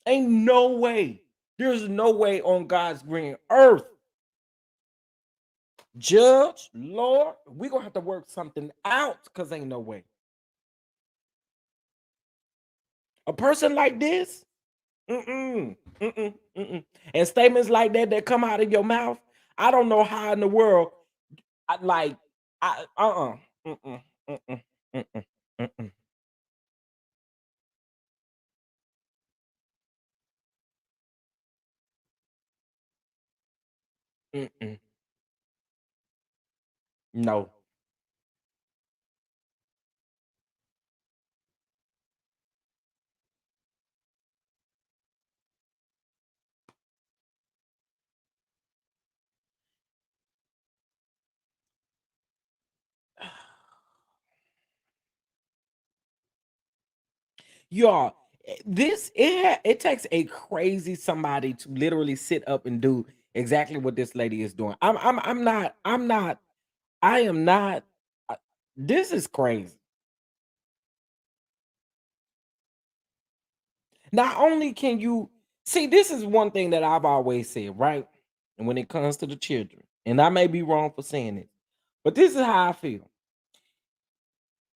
Ain't no way. There's no way on God's green earth. Judge, Lord, we gonna have to work something out because ain't no way. A person like this, mm-mm, mm-mm, mm-mm. And statements like that that come out of your mouth, I don't know how in the world, I, like, mm-mm, mm-mm, mm-mm, mm-mm. Mm-mm. No. Y'all, it takes a crazy somebody to literally sit up and do exactly what this lady is doing. I am not uh, this is crazy. Not only can you see, this is one thing that I've always said, right? And when it comes to the children, and I may be wrong for saying it, but this is how I feel.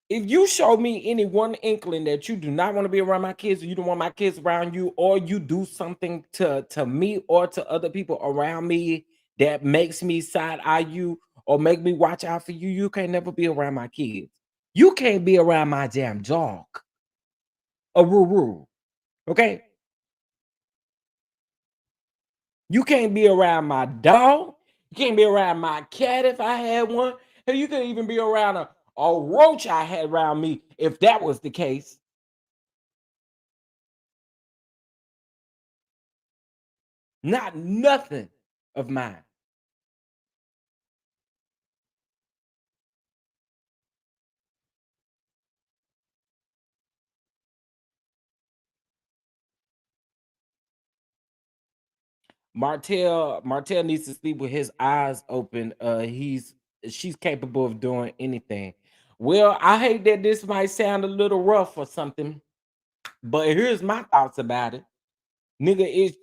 If you show me any one inkling that you do not want to be around my kids, or you don't want my kids around you, or you do something to me or to other people around me that makes me side eye you or make me watch out for you, you can't never be around my kids. You can't be around my damn dog. A rule. Okay. You can't be around my dog. You can't be around my cat if I had one. Hell, you couldn't even be around a roach I had around me if that was the case. Not nothing of mine. Martell needs to sleep with his eyes open. She's capable of doing anything. Well, I hate that this might sound a little rough or something, but here's my thoughts about it. Nigga,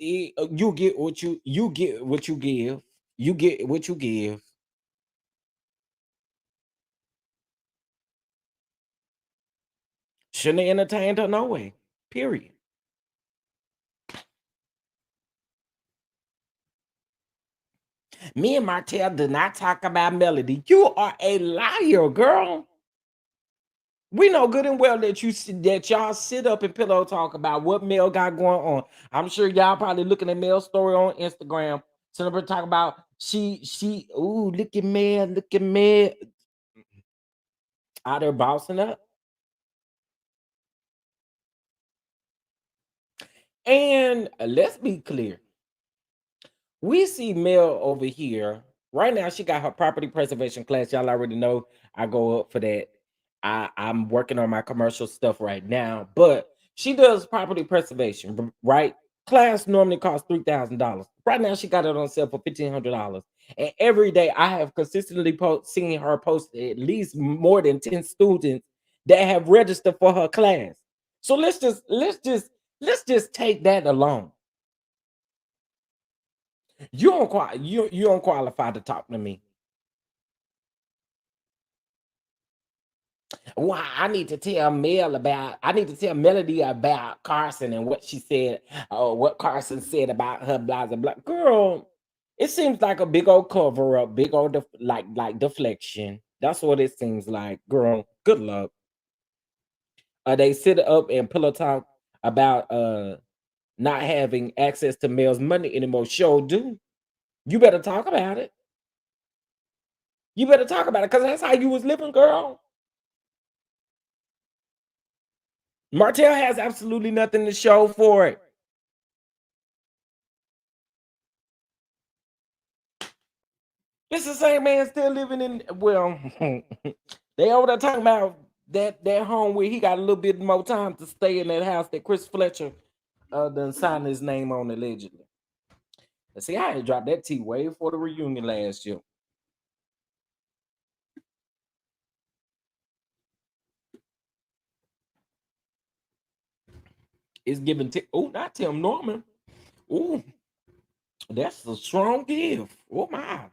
you get what you get what you give. You get what you give. Shouldn't have entertained her no way. Period. Me and Martell did not talk about Melody. You are a liar, girl. We know good and well that that y'all sit up and pillow talk about what Mel got going on. I'm sure y'all probably looking at Mel's story on Instagram. Somebody talk about ooh, look at Mel out there bossing up. And let's be clear. We see Mel over here right now. She got her property preservation class. Y'all already know I go up for that. I'm working on my commercial stuff right now, but she does property preservation, right? Class normally costs $3,000. Right now, she got it on sale for $1,500. And every day, I have consistently seen her post at least more than 10 students that have registered for her class. So let's just take that alone. You don't qualify to talk to me. Well, I need to tell Melody about Carson and what she said, what Carson said about her, blah blah blah. Girl, it seems like a big old cover up, big old like deflection. That's what it seems like. Girl, good luck. They sit up and pillow talk about not having access to Mel's money anymore. Sure do. You better talk about it. You better talk about it because that's how you was living, girl. Martell has absolutely nothing to show for it. It's the same man still living in well, they over there talking about that home where he got a little bit more time to stay in that house that Chris Fletcher done signed his name on allegedly. And see, I had dropped that T way for the reunion last year. It's giving oh, not Tim Norman. Oh, that's a strong give. Oh my.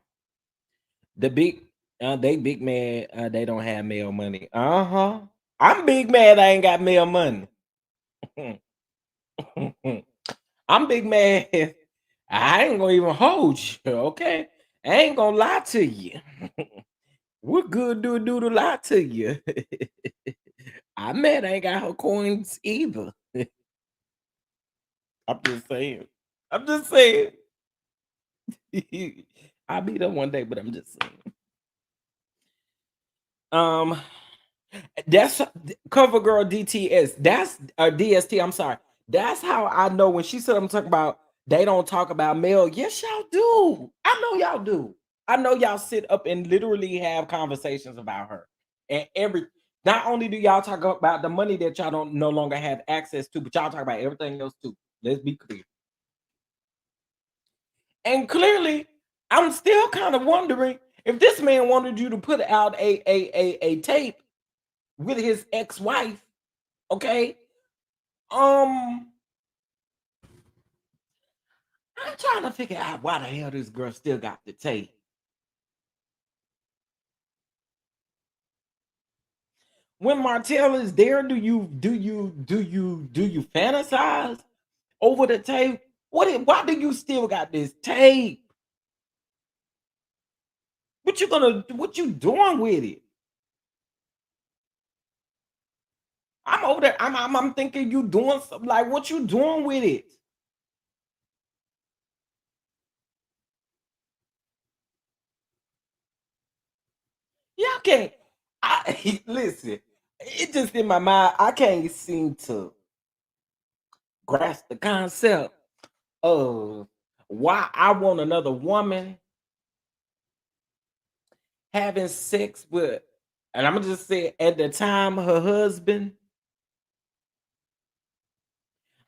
The big they big mad they don't have mail money. Uh-huh. I'm big mad I ain't got mail money. I'm big mad. I ain't gonna even hold you, okay? I ain't gonna lie to you. What good do to lie to you? I mad I ain't got her coins either. I'm just saying. I'm just saying. I'll be there one day, but I'm just saying. Um, that's cover girl DTS. That's DST. I'm sorry. That's how I know when she said I'm talking about they don't talk about Mel. Yes, y'all do. I know y'all do. I know y'all sit up and literally have conversations about her. And every not only do y'all talk about the money that y'all don't no longer have access to, but y'all talk about everything else too. Let's be clear. And clearly, I'm still kind of wondering if this man wanted you to put out a tape with his ex-wife, okay? Um, I'm trying to figure out why the hell this girl still got the tape. When Martell is there, do you fantasize over the tape? Why do you still got this tape? What you doing with it? I'm over there. I'm thinking you doing something like what you doing with it? Y'all can't. I listen. It just in my mind. I can't seem to grasp the concept of why I want another woman having sex with, and I'm gonna just say at the time her husband.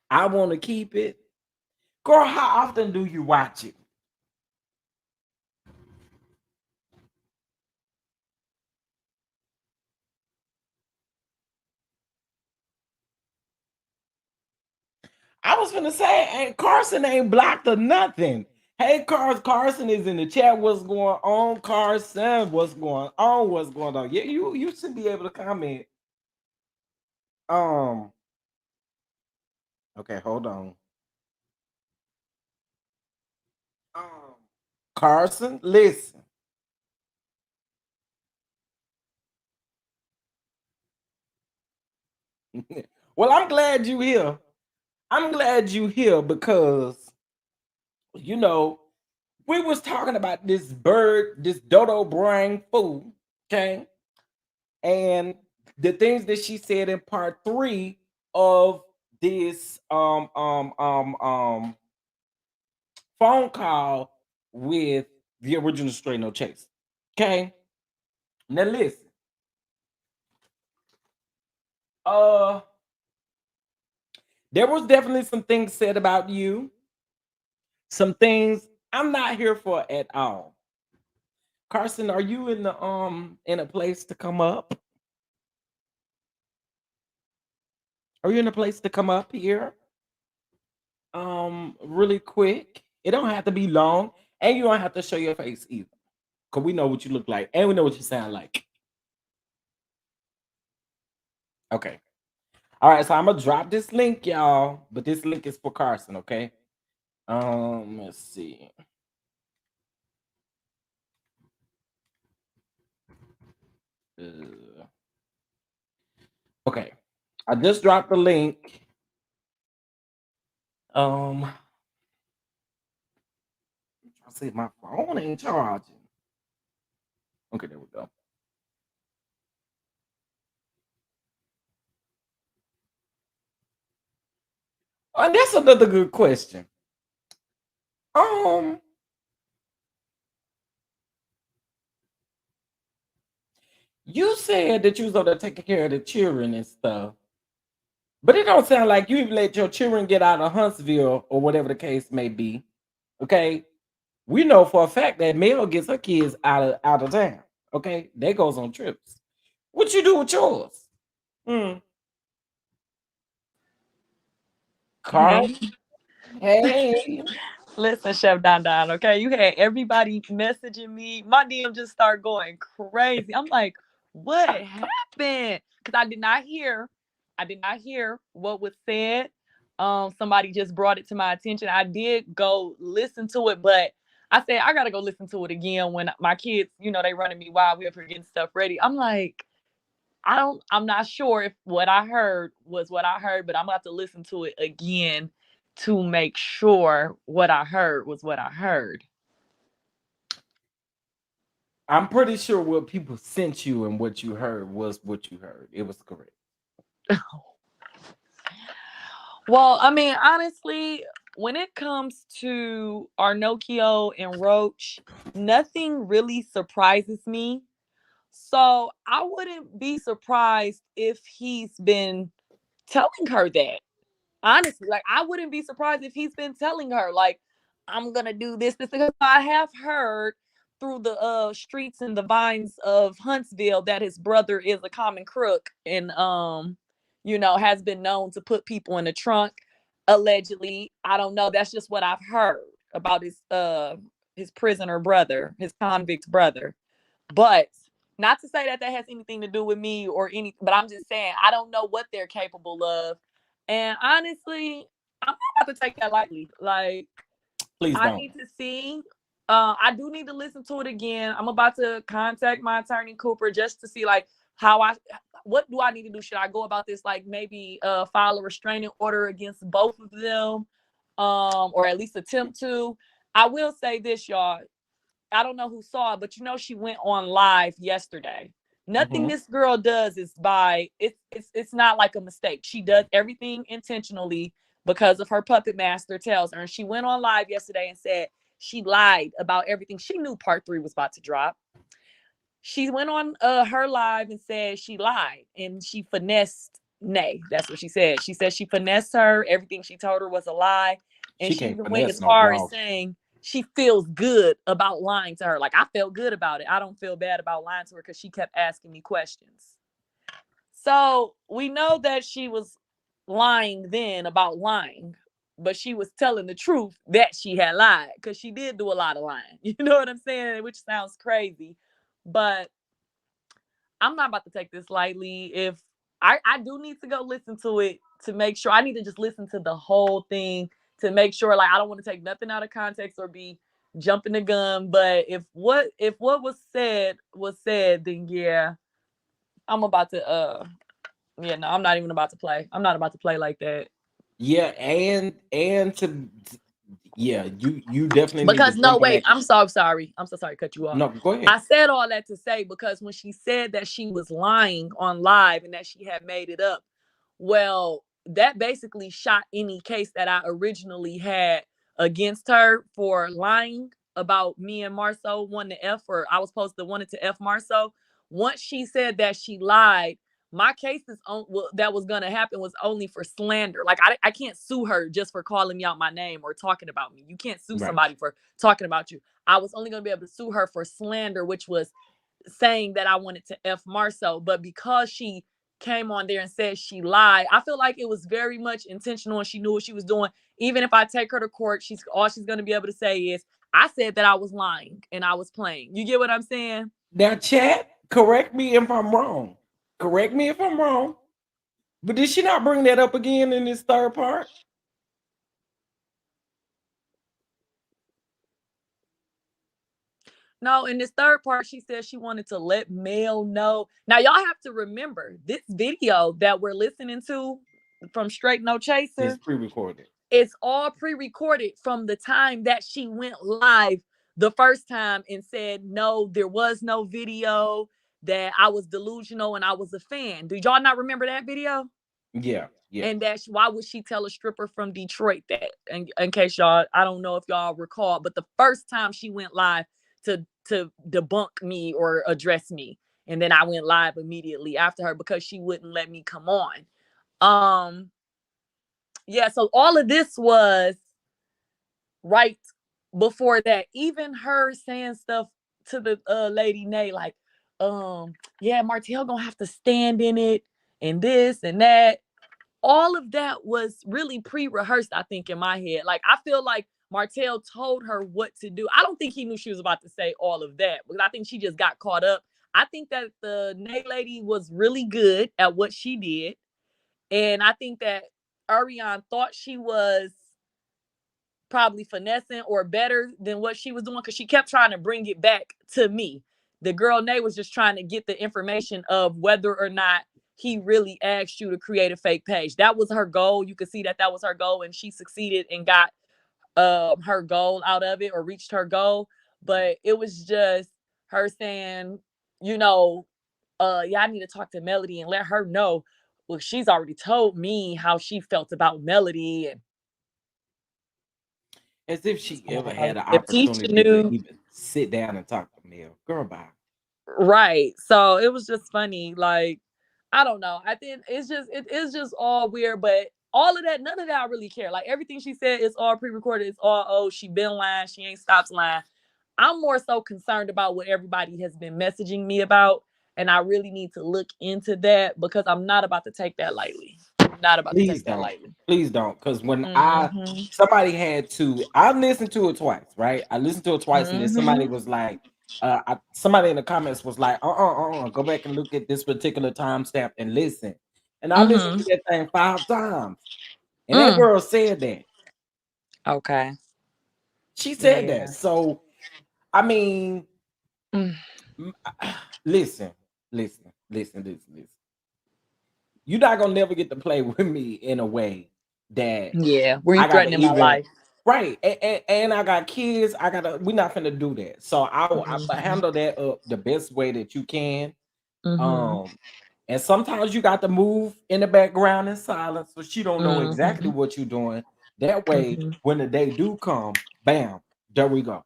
I want to keep it. Girl, how often do you watch it? I was gonna say, and Carson ain't blocked or nothing. Hey, Carson is in the chat. What's going on, Carson? What's going on? What's going on? Yeah, you should be able to comment. Um, okay, hold on. Um, Carson, listen. Well, I'm glad you here. I'm glad you here because you know we was talking about this bird, this dodo brain fool, okay? And the things that she said in part three of this phone call with the original Straight No Chase. Okay. Now listen. Uh there was definitely some things said about you, some things I'm not here for at all. Carson, are you in a place to come up? Are you in a place to come up here? Really quick. It don't have to be long, and you don't have to show your face either. Cause we know what you look like and we know what you sound like. Okay. All right, so I'm gonna drop this link, y'all. But this link is for Carson, okay? Let's see. Uh, okay. I just dropped the link. I see my phone ain't charging. Okay, there we go. And that's another good question. Um, you said that you was over there taking care of the children and stuff, but it don't sound like you even let your children get out of Huntsville or whatever the case may be. Okay, we know for a fact that Mel gets her kids out of town. Okay, they goes on trips. What you do with yours? Hmm. Carl, Mhm. hey. Listen, Chef Don Don, okay? You had everybody messaging me. My DM just started going crazy. I'm like, what happened? Because I did not hear what was said. Somebody just brought it to my attention. I did go listen to it, but I said I gotta go listen to it again when my kids, they running me wild. We up here getting stuff ready. I'm like, I'm not sure if what I heard was what I heard, but I'm about to listen to it again to make sure what I heard was what I heard. I'm pretty sure what people sent you and what you heard was what you heard. It was correct. Well, I mean, honestly, when it comes to Arnokio and Roach, nothing really surprises me. So I wouldn't be surprised if he's been telling her that. Honestly, like I wouldn't be surprised if he's been telling her, like, I'm gonna do this, because I have heard through the streets and the vines of Huntsville that his brother is a common crook and has been known to put people in the trunk, allegedly. I don't know. That's just what I've heard about his prisoner brother, his convict brother. But not to say that that has anything to do with me or any, but I'm just saying I don't know what they're capable of. And honestly, I'm not about to take that lightly. Like, Please I don't. need to see. I do need to listen to it again. I'm about to contact my attorney Cooper just to see like what do I need to do? Should I go about this like maybe file a restraining order against both of them, or at least attempt to. I will say this, y'all. I don't know who saw it, but she went on live yesterday. Nothing Mhm. this girl does is by it's not like a mistake. She does everything intentionally because of her puppet master tells her. And she went on live yesterday and said she lied about everything. She knew part 3 was about to drop. She went on her live and said she lied and she finessed Nay. That's what she said. She said she finessed her. Everything she told her was a lie. And She she can't even went finesse as no far as dog. saying she feels good about lying to her. Like, I felt good about it. I don't feel bad about lying to her because she kept asking me questions. So we know that she was lying then about lying, but she was telling the truth that she had lied because she did do a lot of lying. You know what I'm saying? Which sounds crazy. But I'm not about to take this lightly. If I do need to go listen to it to make sure, I need to just listen to the whole thing to make sure, like, I don't want to take nothing out of context or be jumping the gun. But if what was said, then yeah, I'm about to yeah, no, I'm not even about to play. I'm not about to play like that. Yeah, and to yeah, you definitely need to Because no, jump on wait, that. I'm so sorry. I'm so sorry to cut you off. No, go ahead. I said all that to say because when she said that she was lying on live and that she had made it up, well, that basically shot any case that I originally had against her for lying about me and Marceau wanting to F, or I was supposed to wanted to F Marceau. Once she said that she lied, my case is on that was gonna happen was only for slander. Like, I can't sue her just for calling me out my name or talking about me. You can't sue Right. somebody for talking about you. I was only gonna be able to sue her for slander, which was saying that I wanted to F Marceau. But because she came on there and said she lied, I feel like it was very much intentional and she knew what she was doing. Even if I take her to court, she's gonna be able to say is I said that I was lying and I was playing. You get what I'm saying? Now, chat, correct me if I'm wrong. Correct me if I'm wrong. But did she not bring that up again in this third part? No, in this third part, she said she wanted to let Mel know. Now, y'all have to remember this video that we're listening to from Straight No It's Chaser. pre-recorded. It's all pre-recorded from the time that she went live the first time and said, no, there was no video, that I was delusional and I was a fan. Do y'all not remember that video? Yeah, yeah. And that's why would she tell a stripper from Detroit that? In case y'all, I don't know if y'all recall, but the first time she went live to debunk me or address me, and then I went live immediately after her because she wouldn't let me come on. Yeah, so all of this was right before that. Even her saying stuff to the lady Nay, like, yeah, Martell gonna have to stand in it and this and that. All of that was really pre-rehearsed, I think, in my head. Like, I feel like Martell told her what to do. I don't think he knew she was about to say all of that, because I think she just got caught up. I think that the Nay lady was really good at what she did. And I think that Arrione thought she was probably finessing or better than what she was doing because she kept trying to bring it back to me. The girl Nay was just trying to get the information of whether or not he really asked you to create a fake page. That was her goal. You could see that that was her goal, and she succeeded and got her goal out of it or reached her goal. But it was just her saying, yeah, I need to talk to Melody and let her know. Well, she's already told me how she felt about Melody, and As if she ever had an if Tisha opportunity to knew. even sit down and talk to Mel. Girl, bye. Right. So it was just funny. Like, I don't know. I think it is just all weird, but all of that, none of that I really care. Like everything she said is all pre-recorded. It's all, oh, she been lying. She ain't stopped lying. I'm more so concerned about what everybody has been messaging me about. And I really need to look into that because I'm not about to take that lightly. Not about to Please take that don't. lightly. Please don't. Because when Mm-hmm. somebody had to, I listened to it twice, right? I listened to it twice, and then somebody Mm-hmm. was like, somebody in the comments was like, go back and look at this particular timestamp and listen. And I listened Mm-hmm. to that thing 5 times. And that Mm. girl said that. Okay. She said that. Yeah. So, I mean, Mm. m- listen, listen. You're not gonna never get to play with me in a way that Yeah. Were you I gotta threatening my even life? right. And I got kids. We're not gonna do that. So I Mm-hmm. handle that up the best way that you can. Mm-hmm. Um, and sometimes you got to move in the background in silence so she don't know exactly Mm-hmm. what you're doing. That way, Mm-hmm. when the day do come, bam, there we go.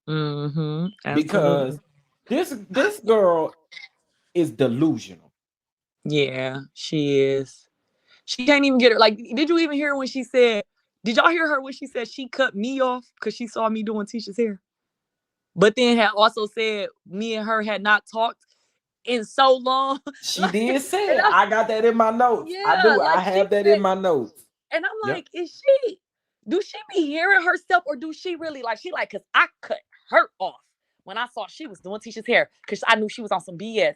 Mm-hmm. Because Absolutely. this girl is delusional. Yeah, she is. She can't even get her. Like, did you even hear when she said, did y'all hear her when she said she cut me off because she saw me doing Tisha's hair? But then had also said me and her had not talked in so long. She Like, did and say it. I, I got that in my notes. I yeah, do. I like she have that in said, my notes. and I'm Yep. like, do she be hearing herself or do she really like, she like, cause I cut her off when I saw she was doing Tisha's hair because I knew she was on some BS.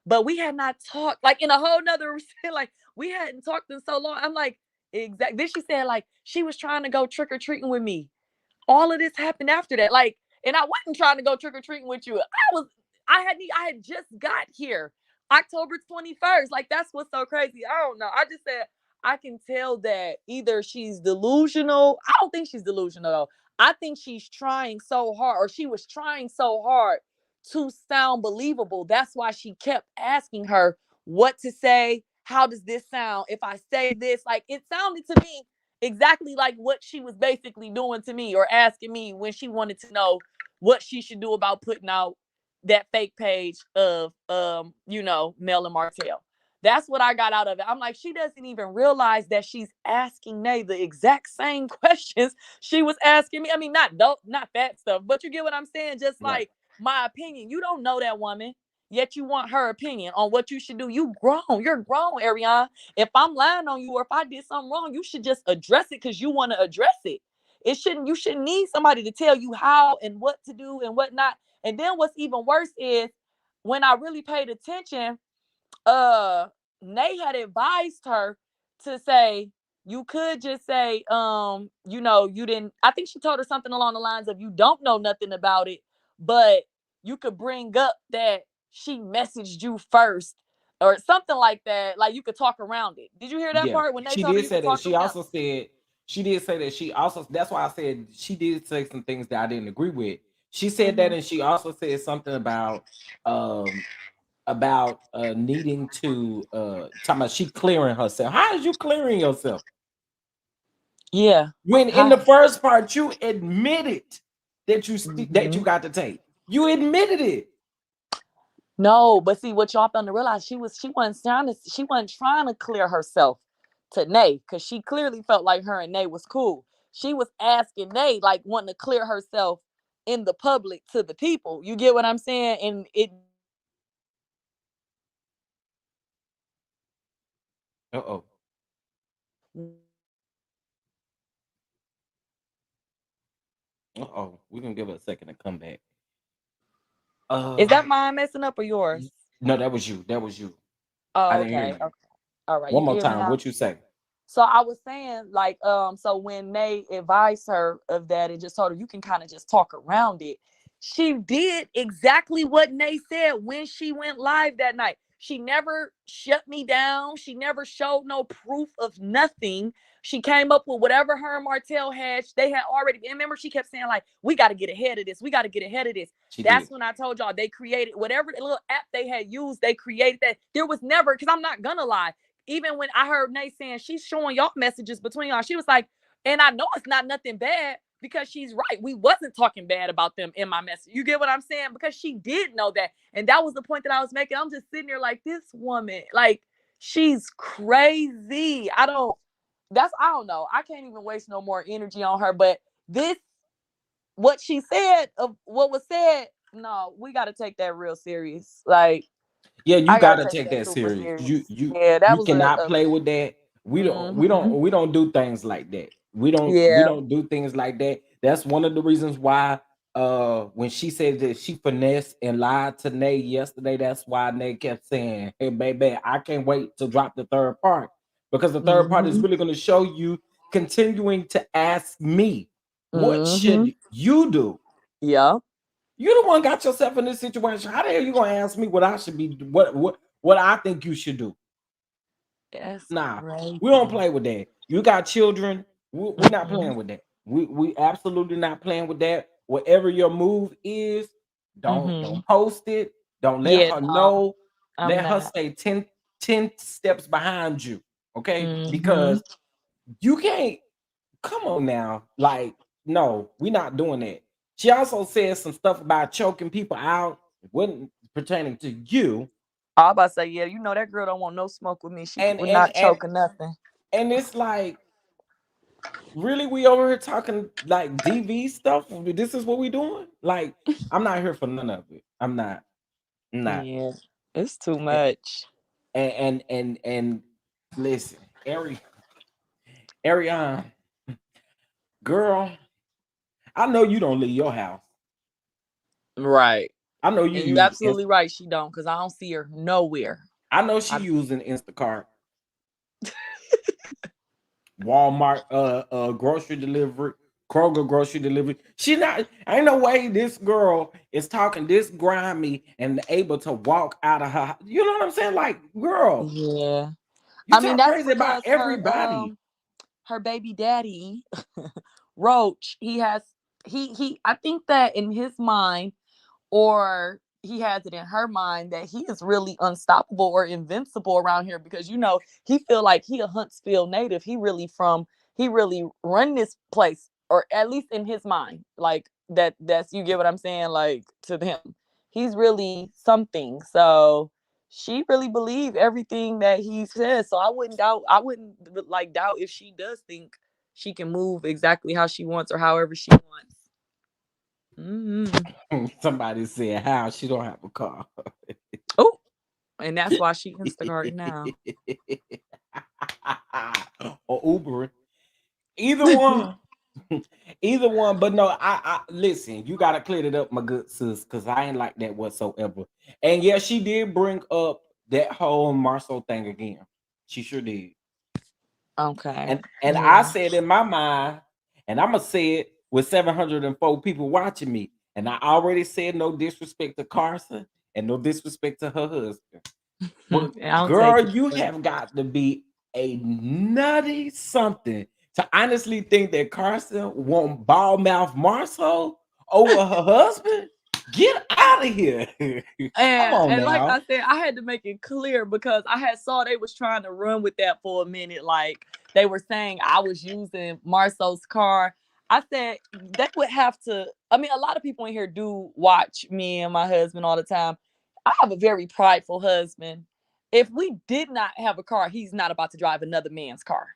But we had not talked like in a whole nother, like we hadn't talked in so long. I'm like, exactly. Then she said like she was trying to go trick or treating with me. All of this happened after that. Like, and I wasn't trying to go trick or treating with you. I had just got here October 21st. Like, that's what's so crazy. I don't know. I just said, I can tell that either she's delusional. I don't think she's delusional though. I think she's trying so hard, or she was trying so hard to sound believable. That's why she kept asking her what to say. How does this sound? If I say this, like it sounded to me exactly like what she was basically doing to me or asking me when she wanted to know what she should do about putting out that fake page of Mel and Martell. That's what I got out of it. I'm like, she doesn't even realize that she's asking Nay the exact same questions she was asking me. I mean, not that stuff, but you get what I'm saying? Just Right. like my opinion. You don't know that woman, yet you want her opinion on what you should do. You grown. You're grown, Arrione. If I'm lying on you or if I did something wrong, you should just address it because you want to address it. You shouldn't need somebody to tell you how and what to do and what not. And then what's even worse is when I really paid attention, uh Nay had advised her to say you could just say you didn't. I think she told her something along the lines of you don't know nothing about it, but you could bring up that she messaged you first or something like that. Like you could talk around it. Did you hear that Yeah. part when they She told her did you say could that. talk around? She did say that she also, that's why I said she did say some things that I didn't agree with. She said that, Mm-hmm. and she also said something um about needing to talking about she clearing herself. How is you clearing yourself? Yeah. When in the How? first part you admitted that that Mm-hmm. you got the tape. You admitted it. No, but see what y'all have to realize she wasn't trying to clear herself to Nay because she clearly felt like her and Nay was cool. She was asking Nay like wanting to clear herself in the public to the people. You get what I'm saying? And it Uh-oh. Uh-oh. We're gonna give it a second to come back. is Uh that mine messing up or yours? no, that was you. That was you. I Oh, didn't hear okay. you. Okay. All right. One You can more hear me time. now. What you say? So I was saying, so when they advised her of that and just told her you can kind of just talk around it, She did exactly what Nay said when she went live that night. She never shut me down. She never showed no proof of nothing. She came up with whatever her and Martell had. They had already, and remember, she kept saying, like, we got to get ahead of this. We got to get ahead of this. She That's did. when I told y'all they created whatever little app they had used, they created that. There was never, because I'm not gonna lie. Even when I heard Nay saying she's showing y'all messages between y'all, she was like, and I know it's not nothing bad because she's right. We wasn't talking bad about them in my message. You get what I'm saying? Because she did know that. And that was the point that I was making. I'm just sitting there like, this woman, like, she's crazy. I don't know. I can't even waste no more energy on her. But this, what she said, of what was said, no, we got to take that real serious. Like, Yeah, you I got to gotta take take that that super serious. serious. You Yeah, that you was cannot play with that. We don't we don't mhm. we don't do things like that. We Yeah. don't do things like that. That's one of the reasons why when she said that she finessed and lied to Nay yesterday, that's why Nay kept saying, "Hey baby, I can't wait to drop the third part." Because the third part is Mhm. really going to show you continuing to ask me, what Mhm. should you do? Yeah. You the one got yourself in this situation. How the hell you gonna ask me what I should be, what I think you should do? That's Nah, we don't crazy. play with that. You got children. We're not playing with that. We absolutely not playing with that. Whatever your move is, don't Mhm. post it. Don't let Yeah, her no, know. I'm Let her not. stay 10 steps behind you. Okay, Mhm. because you can't. Come on now, like no, we're not doing that. She also said some stuff about choking people out. It wasn't pertaining to you, I about to say, yeah, you know that girl don't want no smoke with me. She and would and not and choke or nothing. and it's like, really, we over here talking like DV stuff. This is what we doing. Like, I'm not here for none of it. I'm not. I'm not. Yeah, it's too And much. and listen, Ariane, girl, I know you don't leave your house. Right. I know you And you use. absolutely right, she don't, because I don't see her nowhere. I know she I using Instacart, Walmart, grocery delivery, Kroger grocery delivery. She not. Ain't no way this girl is talking this grimy and able to walk out of her. You know what I'm saying? Like, girl, yeah. you I mean, talk that's crazy about because everybody. her baby daddy, Roach, he I think that in his mind, or he has it in her mind, that he is really unstoppable or invincible around here, because he feel like he a Huntsville native. He really run this place, or at least in his mind, like that's, you get what I'm saying, like, to him he's really something. So she really believed everything that he says. So I wouldn't like doubt if she does think she can move exactly how she wants or however she wants. Somebody said how she don't have a car. Oh, and that's why she Instacarting now. Or Uber. Either one. Either one. But no, I listen, you gotta clear it up, my good sis, because I ain't like that whatsoever. And yeah, she did bring up that whole Marceau thing again. She sure did. Okay. And I Yeah. said in my mind, and I'm gonna say it with 704 people watching me, and I already said no disrespect to Carson and no disrespect to her husband. But I don't take girl, it. you have got to be a nutty something to honestly think that Carson won't ball mouth Marceau over her husband. Get out of here. Come on And like now. I said, I had to make it clear because I had saw they was trying to run with that for a minute. Like, they were saying I was using Marceau's car. I said they would have to. I mean, a lot of people in here do watch me and my husband all the time. I have a very prideful husband. If we did not have a car, he's not about to drive another man's car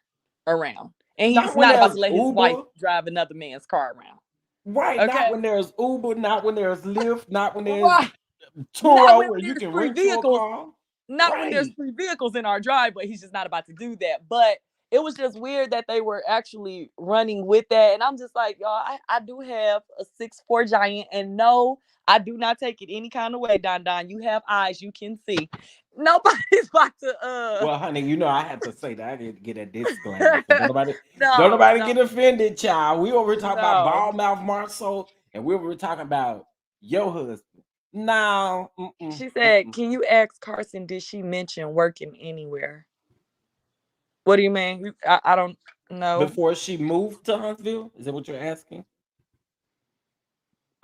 around. And he's Not when not about to there's let his wife Uber. drive another man's car around. Right, not Okay. when there's Uber, not when there's Lyft, not when there's Right. Not Turo when where you there's can three rent you a vehicles car. not when there's Right. 3 vehicles in our driveway. He's just not about to do that. But it was just weird that they were actually running with that. And I'm just like, y'all, I do have a 6'4" giant. And no, I do not take it any kind of way, Don Don. You have eyes, you can see. Nobody's about to Well, honey, you know I had to say that. I didn't get a disclaimer. So don't no, nobody no, get offended, child. We over here talking about no. ball mouth Marceau, and we were talking about Your husband. No. She said, "Can you ask Carson? Did she mention working anywhere?" What do you mean? I don't know. Before she moved to Huntsville, is that what you're asking?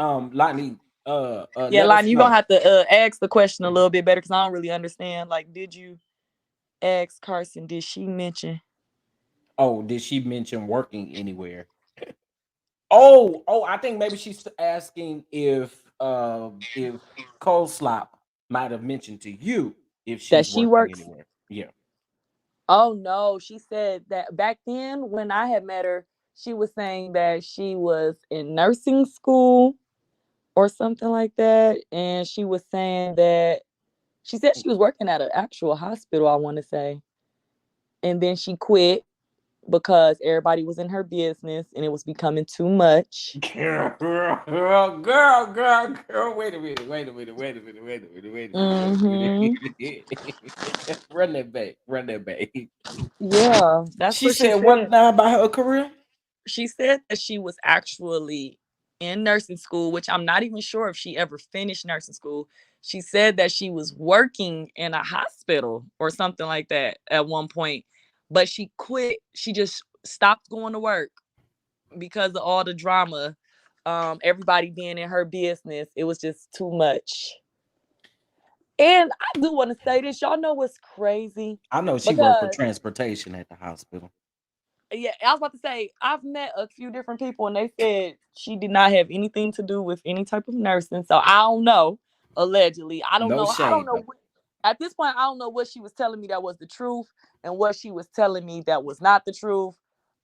Lonnie, Yeah, let Lana, us you gonna know. have to ask the question a little bit better because I don't really understand. Like, did you ask Carson? Did she mention Oh, did she mention working anywhere? I think maybe she's asking if Coleslop might have mentioned to you if that she's she working works? anywhere. Yeah. Oh no, she said that back then when I had met her, she was saying that she was in nursing school or something like that, and she was saying that she said she was working at an actual hospital. I want to say, and then she quit because everybody was in her business and it was becoming too much. Girl. Wait a minute. Mm-hmm. Run that back. Run that back. Yeah, that's She what she said what said. now about her career? She said that she was actually in nursing school, which I'm not even sure if she ever finished nursing school. She said that she was working in a hospital or something like that at one point, but she quit. She just stopped going to work because of all the drama. Everybody being in her business, it was just too much. And I do want to say this. Y'all know what's crazy? I know she worked for Because transportation at the hospital. yeah, I was about to say I've met a few different people and they said she did not have anything to do with any type of nursing. So I don't know. Allegedly, I don't No know. I don't shade know. though. At this point, I don't know what she was telling me that was the truth and what she was telling me that was not the truth.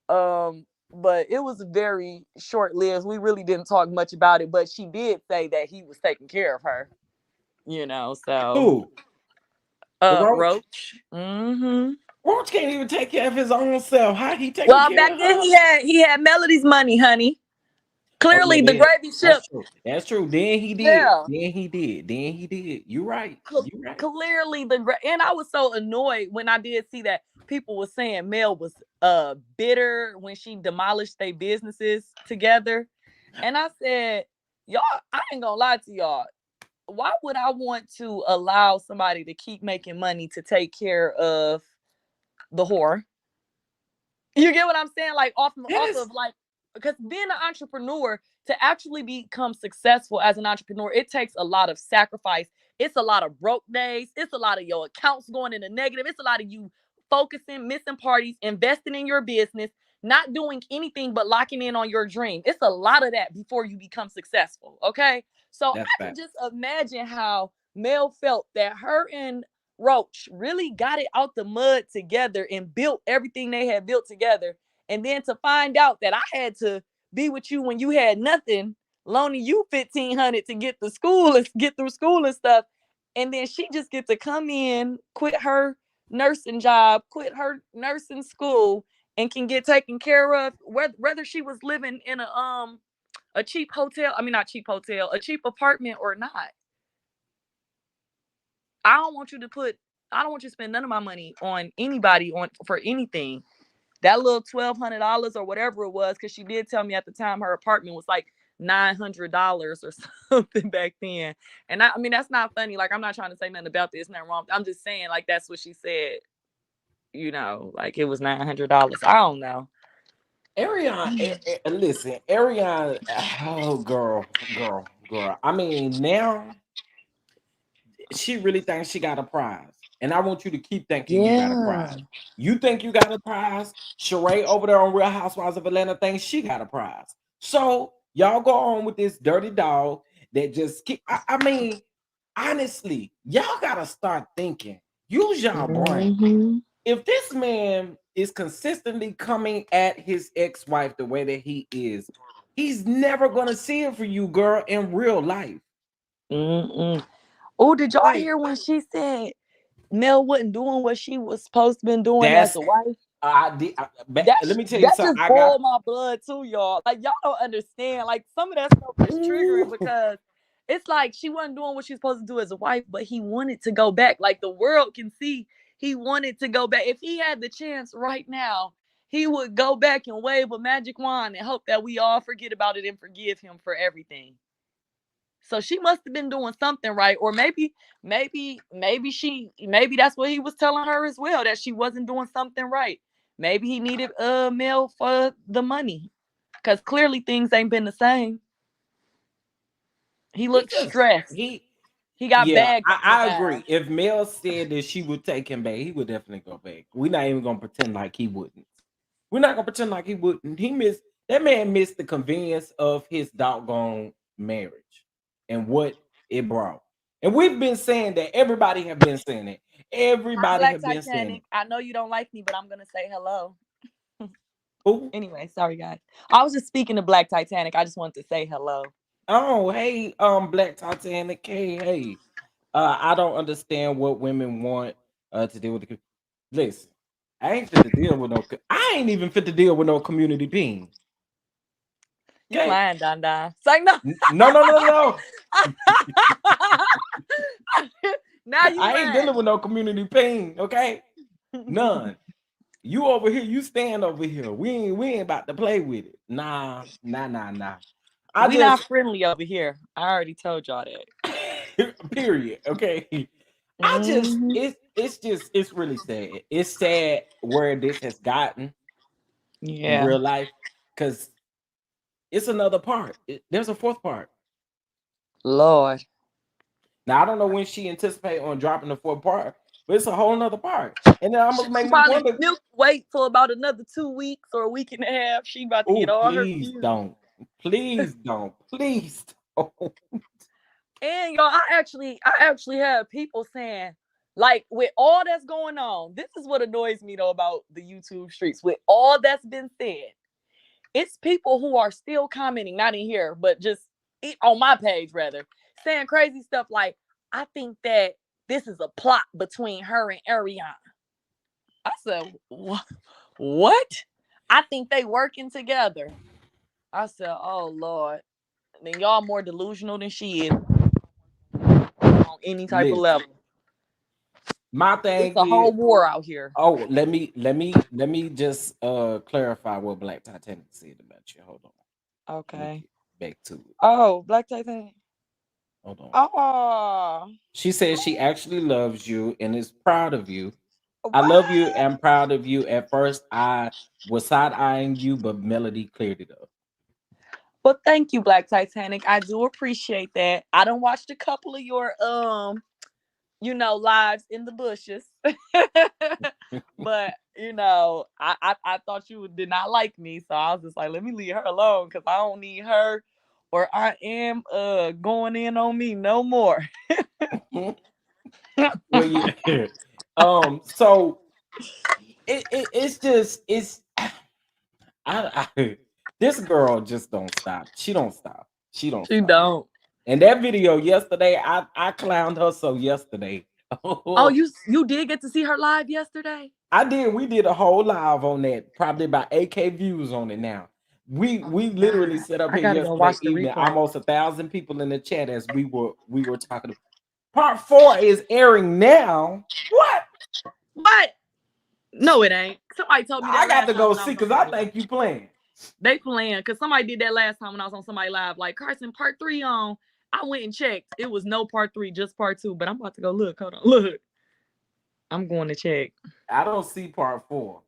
But it was very short lived. We really didn't talk much about it, but she did say that he was taking care of her. So Who? The Roach? Roach. Mm-hmm. Roach can't even take care of his own self. How he taking Well, care back of then her? he had Melody's money, honey. Oh yeah, Clearly, the then gravy that's ship. true. That's true. Then he did. Yeah. Then he did. Then he did. You right. You right. Clearly, and I was so annoyed when I did see that people were saying Mel was bitter when she demolished their businesses together, and I said, y'all, I ain't gonna lie to y'all. Why would I want to allow somebody to keep making money to take care of the whore? You get what I'm saying? Like off Yes. of like because being an entrepreneur to actually become successful as an entrepreneur, it takes a lot of sacrifice. It's a lot of broke days. It's a lot of your accounts going in the negative. It's a lot of you focusing, missing parties, investing in your business, not doing anything but locking in on your dream. It's a lot of that before you become successful. Okay. So That's I can facts. just imagine how Mel felt that her and Roach really got it out the mud together and built everything they had built together. And then to find out that I had to be with you when you had nothing, loaning you 1,500 to get to school and get through school and stuff. And then she just get to come in, quit her nursing job, quit her nursing school, and can get taken care of, whether she was living in a cheap hotel. I mean, not cheap hotel, a cheap apartment or not. I don't want you to put I don't want you to spend none of my money on anybody on for anything. That little $1,200 or whatever it was, because she did tell me at the time her apartment was like $900 or something back then. And I mean that's not funny. Like I'm not trying to say nothing about this, nothing wrong. I'm just saying like that's what she said. Like it was $900. I don't know. Ariana, listen, Ariana, oh girl. I mean, now she really thinks she got a prize. And I want you to keep thinking you got a Yeah. prize. You think you got a prize? Sheree over there on Real Housewives of Atlanta thinks she got a prize. So y'all go on with this dirty dog that just keep. I mean, honestly, y'all gotta start thinking. Use y'all brain. Mm-hmm. If this man is consistently coming at his ex-wife the way that he is, he's never gonna see it for you, girl, in real life. Mm-mm. Oh, did y'all Like hear when she said Mel wasn't doing what she was supposed to been doing as that's a wife? let me tell you That something. just I got boiled my blood too, y'all. Like y'all don't understand. Like some of that stuff is triggering ooh, because it's like she wasn't doing what she's supposed to do as a wife, but he wanted to go back. Like the world can see he wanted to go back. If he had the chance right now, he would go back and wave a magic wand and hope that we all forget about it and forgive him for everything. So she must have been doing something right, or maybe that's what he was telling her as well, that she wasn't doing something right. Maybe he needed a Mel for the money, because clearly things ain't been the same. He He looked just stressed. he He got yeah, bags on his I ass. agree. If Mel said that she would take him back, he would definitely go back. We're not even gonna pretend like he wouldn't. We're not gonna pretend like he wouldn't. He missed that man missed the convenience of his doggone marriage and what it brought. And we've been saying that. Everybody have been saying it. Hi, Everybody Black have been saying Titanic. it. I know you don't like me, but I'm gonna say hello. Who? Anyway, sorry guys. I was just speaking to Black Titanic. I just wanted to say hello. Oh, hey, Black Titanic. Hey. I don't understand what women want to deal with the. Listen, I ain't fit to deal with no. I ain't even fit to deal with no community being. You Okay, lying, Don Don. Say no. no, no, no, no. Now you I ain't lying. dealing with no community pain. Okay, none. You over here, you stand over here. We ain't about to play with it. Nah, nah, nah, nah. I We not just friendly over here. I already told y'all that. period. Okay. Hmm. It's really sad. It's sad where this has gotten in Yeah. real life because it's another part. There's a fourth part. Lord. Now I don't know when she anticipate on dropping the fourth part, but it's a whole nother part. And it She almost make gonna me probably wonder. milk wait for about another 2 weeks or a week and a half. She about to Oh, get all her please views. don't. Please don't. Please don't. And y'all, I actually have people saying, like, with all that's going on, this is what annoys me though about the YouTube streets. With all that's been said, it's people who are still commenting, not in here, but just on my page rather, saying crazy stuff like, I think that this is a plot between her and Ariane. I said, what? I think they working together. I said, oh Lord. Then y'all more delusional than she is on any type of Listen, level. my It's thing a is. whole war out here. Oh, let me just clarify what Black Titanic said about you. Hold on. Let me Okay. get back to it. Oh, Black Titan. Hold on. Oh, She says she actually loves you and is proud of you. I love you what? and proud of you. At first, I was side eyeing you, but Melody cleared it up. Well, thank you, Black Titanic. I do appreciate that. I done watched a couple of your lives in the bushes. But I thought you did not like me. So I was just like, let me leave her alone because I don't need her or I am going in on me no more. Well, yeah. So it's just it's I this girl just don't stop. She don't stop. She don't She stop. don't. And that video yesterday, I clowned her so yesterday. Oh, you did get to see her live yesterday? I did. We did a whole live on that, probably about 8K views on it now. We Oh we my literally God. set up I here gotta go yesterday watch the evening, replay. almost 1,000 people in the chat as we were talking. Part four is airing now. What? What? No, it ain't. Somebody told me I that got last to time go when I see was on because I somebody live. think you playing. They playing because somebody did that last time when I was on somebody live. Like Carson, part 3 on. I went and checked. It was no part 3, just part 2. But I'm about to go look. Hold on. Look. I'm going to check. I don't see part four.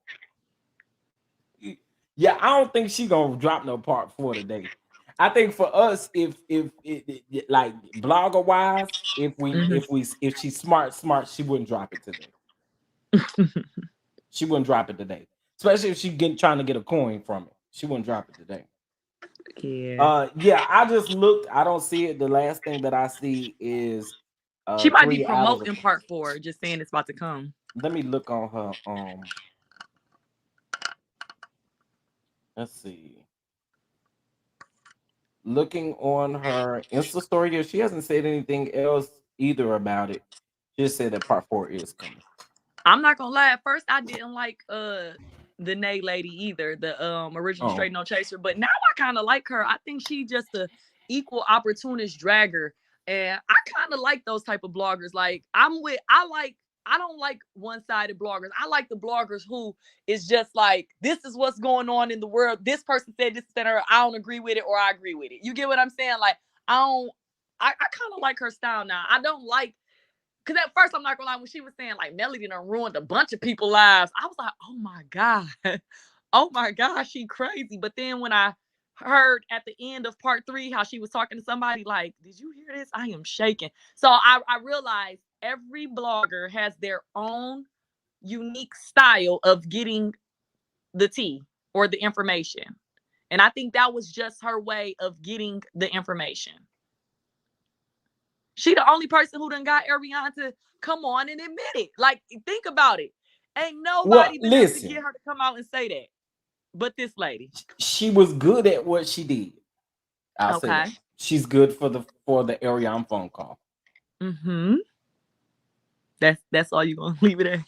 Yeah, I don't think she gonna drop no part four today. I think for us, if like blogger wise, if she's smart, she wouldn't drop it today. She wouldn't drop it today, especially if she trying to get a coin from it. She wouldn't drop it today. Yeah. Yeah, I just looked. I don't see it. The last thing that I see is She might be 3 hours promoting ago. part 4, just saying it's about to come. Let me look on her. Let's see. Looking on her Insta story, she hasn't said anything else either about it. She just said that part four is coming. I'm not gonna lie. At first, I didn't like the Nay lady either, the original Oh, Straight No Chaser. But now I kind of like her. I think she just a equal opportunist dragger, and I kind of like those type of bloggers. Like I don't like one-sided bloggers. I like the bloggers who is just like, this is what's going on in the world. This person said this, that, or I don't agree with it, or I agree with it. You get what I'm saying? Like I don't. I kind of like her style now. I don't like, because at first I'm not gonna lie, when she was saying like Melody done ruined a bunch of people's lives, I was like, oh my God. Oh my God, she crazy. But then when I heard at the end of part 3 how she was talking to somebody, like, did you hear this? I am shaking. So I realized every blogger has their own unique style of getting the tea or the information. And I think that was just her way of getting the information. She the only person who done got Arrione to come on and admit it. Like, think about it. Ain't Well, nobody been able to listen, get her to come out and say that but this lady. she was good at what she did. I'll say Okay. that. She's good for the Ariane phone call. Mm-hmm. That's all you gonna leave it at.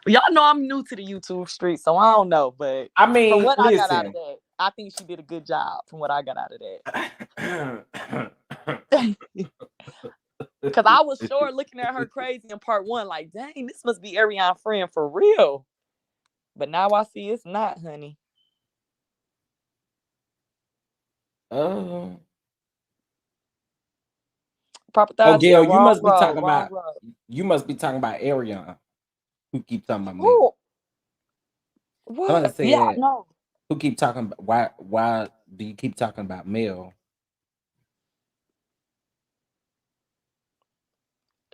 Y'all know I'm new to the YouTube street, so I don't know. But I from mean, what I got out of listen. that, I think she did a good job from what I got out of that. Cause I was sure looking at her crazy in part 1, like, dang, this must be Ariane friend for real. But now I see it's not, honey. Proper Oh, thought Gail, wrong road, wrong road. you must be talking about Ariane, who keep talking about Mel. Who? Somebody What? Yeah, I said, know. who keep talking about why do you keep talking about Mel?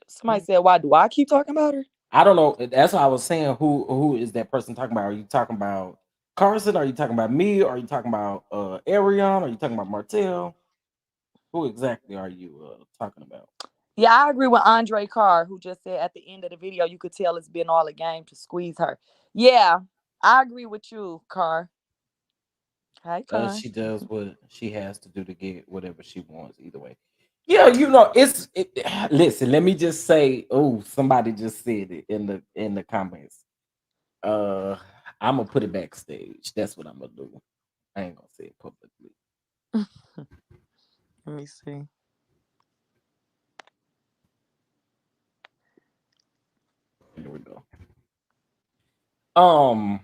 Somebody said, why do I keep talking about her? I don't know. That's what I was saying. Who is that person talking about? Are you talking about Carson? Are you talking about me? Are you talking about Ariane? Are you talking about Martell? Who exactly are you talking about? Yeah, I agree with Andre Carr, who just said at the end of the video, you could tell it's been all a game to squeeze her. Yeah, I agree with you, Carr. Hey, Carr. She does what she has to do to get whatever she wants. Either way, yeah, you know, listen, let me just say, oh, somebody just said it in the comments. Uh, I'm gonna put it backstage. That's what I'm gonna do. I ain't gonna say it publicly. Let me see. Here we go. Um,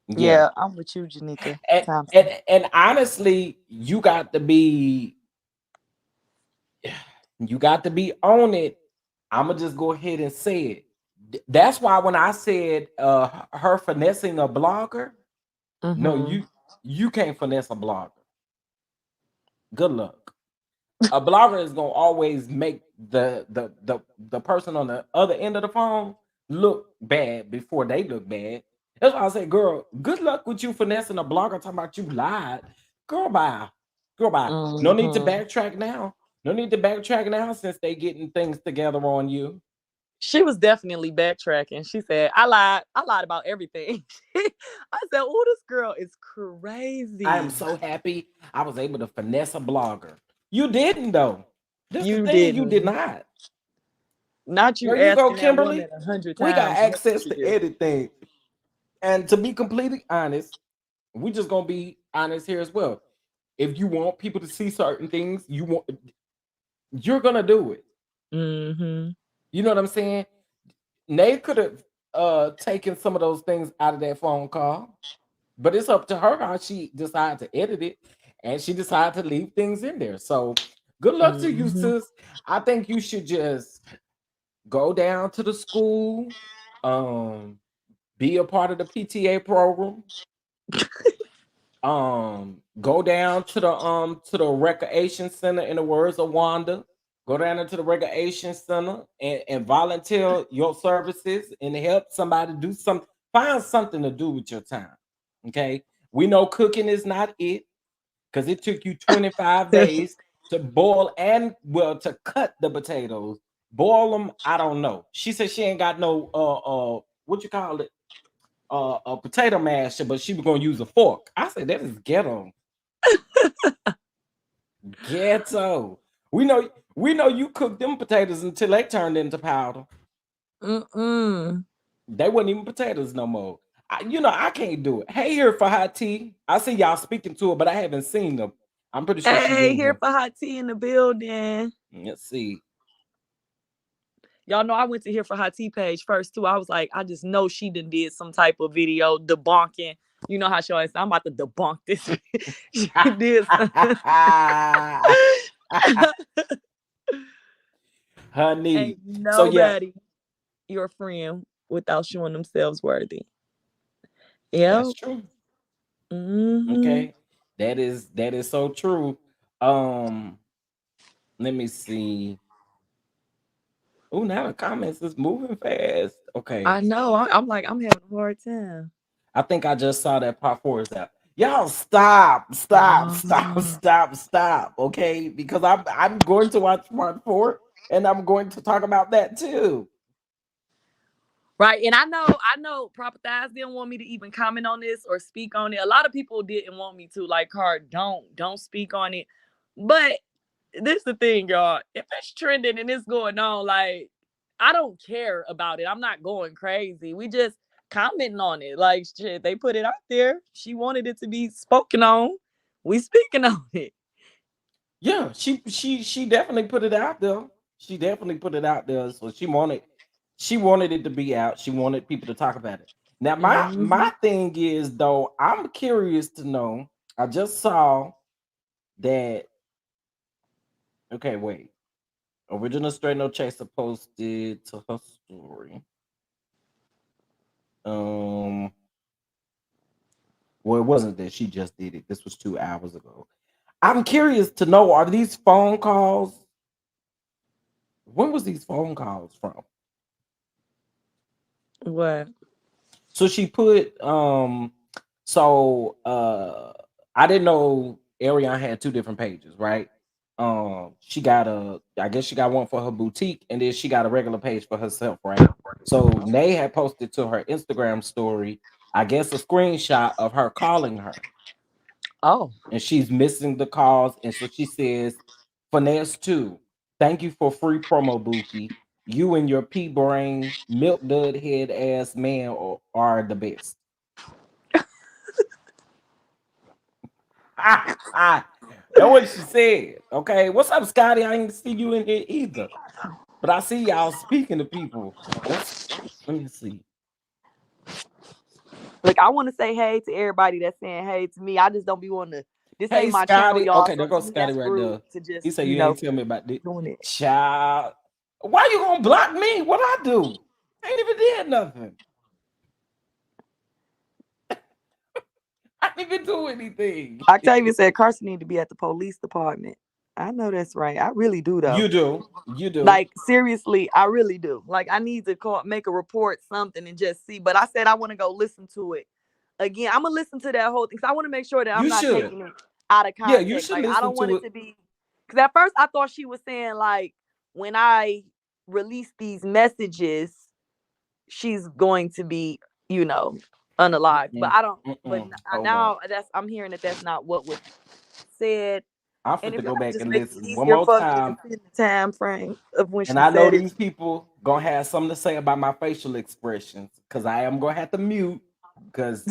yeah. Yeah, I'm with you, Janika And, Thompson. and honestly, you got to be on it. I'm gonna just go ahead and say it. That's why when I said her finessing a blogger, no, Mm-hmm. you can't finesse a blogger. Good luck. A blogger is gonna always make the person on the other end of the phone look bad before they look bad. That's why I say, girl, good luck with you finessing a blogger talking about you lied. Girl, bye. Girl, bye. No need to Mm-hmm. backtrack now. No need to backtrack now since they getting things together on you. She was definitely backtracking. She said, I lied. I lied about everything. I said, oh, this girl is I am crazy. so happy I was able to finesse a blogger. You didn't though. This the You thing, you did didn't. not. Not you There you go, asking that woman Kimberly. 100 We got times what access she to do. everything. And to be completely honest, we just gonna be honest here as well. If you want people to see certain things, you're gonna do it. Mm-hmm. You know what I'm saying? Nate could have taken some of those things out of that phone call, but it's up to her how she decided to edit it, and she decided to leave things in there. So good luck to you, Mm-hmm. sis. I think you should just go down to the school, be a part of the PTA program, go down to the recreation center, in the words of Wanda. Go down into the recreation center and volunteer your services and help somebody do something. Find something to do with your time. Okay. We know cooking is not it, because it took you 25 days to boil and, well, to cut the potatoes. Boil them, I don't know. She said she ain't got no what you call it? A potato masher, but she was gonna use a fork. I said that is ghetto. Ghetto. We know you cooked them potatoes until they turned into powder. Mm-mm. They weren't even potatoes no more. I can't do it. Hey, here for hot tea. I see y'all speaking to her, but I haven't seen them. I'm pretty sure she's Hey, in here here. for hot tea in the building. Let's see. Y'all know I went to hear for her T page first too. I was like, I just know she did some type of video debunking. You know how she always say, I'm about to debunk this. She did something. Honey. Ain't So yeah, nobody your friend without showing themselves worthy. Yep. that's true. Mm-hmm. Okay. That is so true. Um, let me see. Oh, now the comments is moving fast. Okay. I know. I'm like, I'm having a hard time. I think I just saw that part four is out. Y'all stop, stop, stop, Ah. stop, stop. Okay, because I'm going to watch part four and I'm going to talk about that too. Right. And I know Proper Thighs didn't want me to even comment on this or speak on it. A lot of people didn't want me to, like, Card, don't speak on it. But this is the thing, y'all. If it's trending and it's going on, like, I don't care about it. I'm not going crazy. We just commenting on it. Like, shit, they put it out there. She wanted it to be spoken on. We speaking on it. Yeah, she definitely put it out there. She definitely put it out there. So she wanted it to be out. She wanted people to talk about it. Now my Mm-hmm. thing is though, I'm curious to know. I just saw that. Okay, wait. Original Straight No Chaser posted to her story. Um, well, it wasn't that she just did it. This was 2 hours ago. I'm curious to know, are these phone calls? When was these phone calls from? What? So she put so I didn't know Ariane had two different pages, right? She got I guess she got one for her boutique and then she got a regular page for herself, right? So Nay had posted to her Instagram story, I guess a screenshot of her calling her Oh. and she's missing the calls. And so she says, Finesse 2, thank you for free promo, Bookie. You and your pea brain, milk dud head ass man are the best. That's what she said. Okay. What's up, Scotty? I ain't see you in here either. But I see y'all speaking to people. Let me see. Look, I want to say hey to everybody that's saying hey to me. I just don't be wanting to. This Hey, ain't my channel, Scotty. y'all. Okay, So there to goes me, Scotty that's right rude there. to He just, said you ain't tell me about this. doing it. Child. Why you gonna block me? What I do? I ain't even did nothing. I didn't even do anything. Octavia said Carson need to be at the police department. I know that's right. I really do though. You do. You do. Like seriously, I really do. Like I need to call, make a report, something, and just see. But I said I want to go listen to it again. I'm gonna listen to that whole thing. So I want to make sure that I'm You not should. taking it out of Yeah, you context. should Like I listen don't want to it it. to be. Because at first I thought she was saying like when I release these messages, she's going to be, you know, unalive. But Mm-mm, I don't. But mm-mm. Hold on. now that's I'm hearing that that's not what was said. I'm And fit if to y'all go could back just and make it listen one easier more for me and time. put in the time frame of when And she I know said it. these people gonna have something to say about my facial expressions because I am gonna have to mute because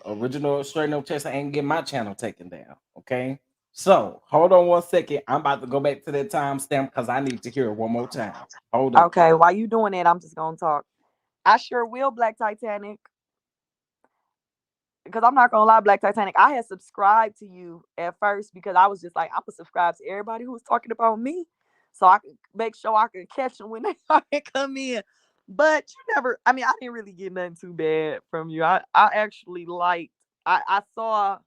original straight no chest ain't getting my channel taken down. Okay. So hold on 1 second. I'm about to go back to that timestamp because I need to hear it one more time. Hold on. Okay, while you doing that, I'm just gonna talk. I sure will, Black Titanic. Because I'm not gonna lie, Black Titanic, I had subscribed to you at first because I was just like, I'm gonna subscribe to everybody who was talking about me, so I could make sure I could catch them when they come in. But you never, I mean, I didn't really get nothing too bad from you. I actually liked. I saw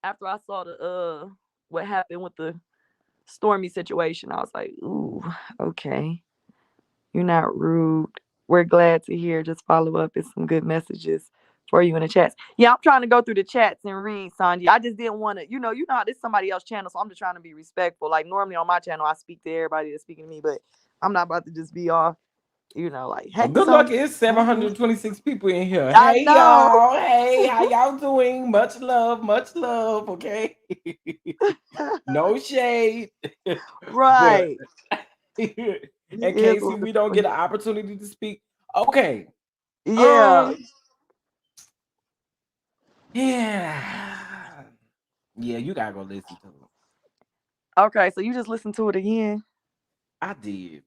after I saw the what happened with the Stormy situation. I was like, ooh, okay. You're not rude. We're glad to hear. Just follow up with some good messages for you in the chats. Yeah, I'm trying to go through the chats and read, Sanji. I just didn't want to, how this is somebody else's channel, so I'm just trying to be respectful. Like normally on my channel, I speak to everybody that's speaking to me, but I'm not about to just be all, like, hey, Well, good luck. Sanji. It's Mhm. 726 people in here. I Hey know. y'all. Hey, how y'all doing? Much love, much love. Okay. No shade. But Right. in It is case what we don't it get an opportunity to speak. Okay. is. Yeah. Um, yeah. Yeah, you gotta go listen to it. Okay, so you just listen to it again. I did.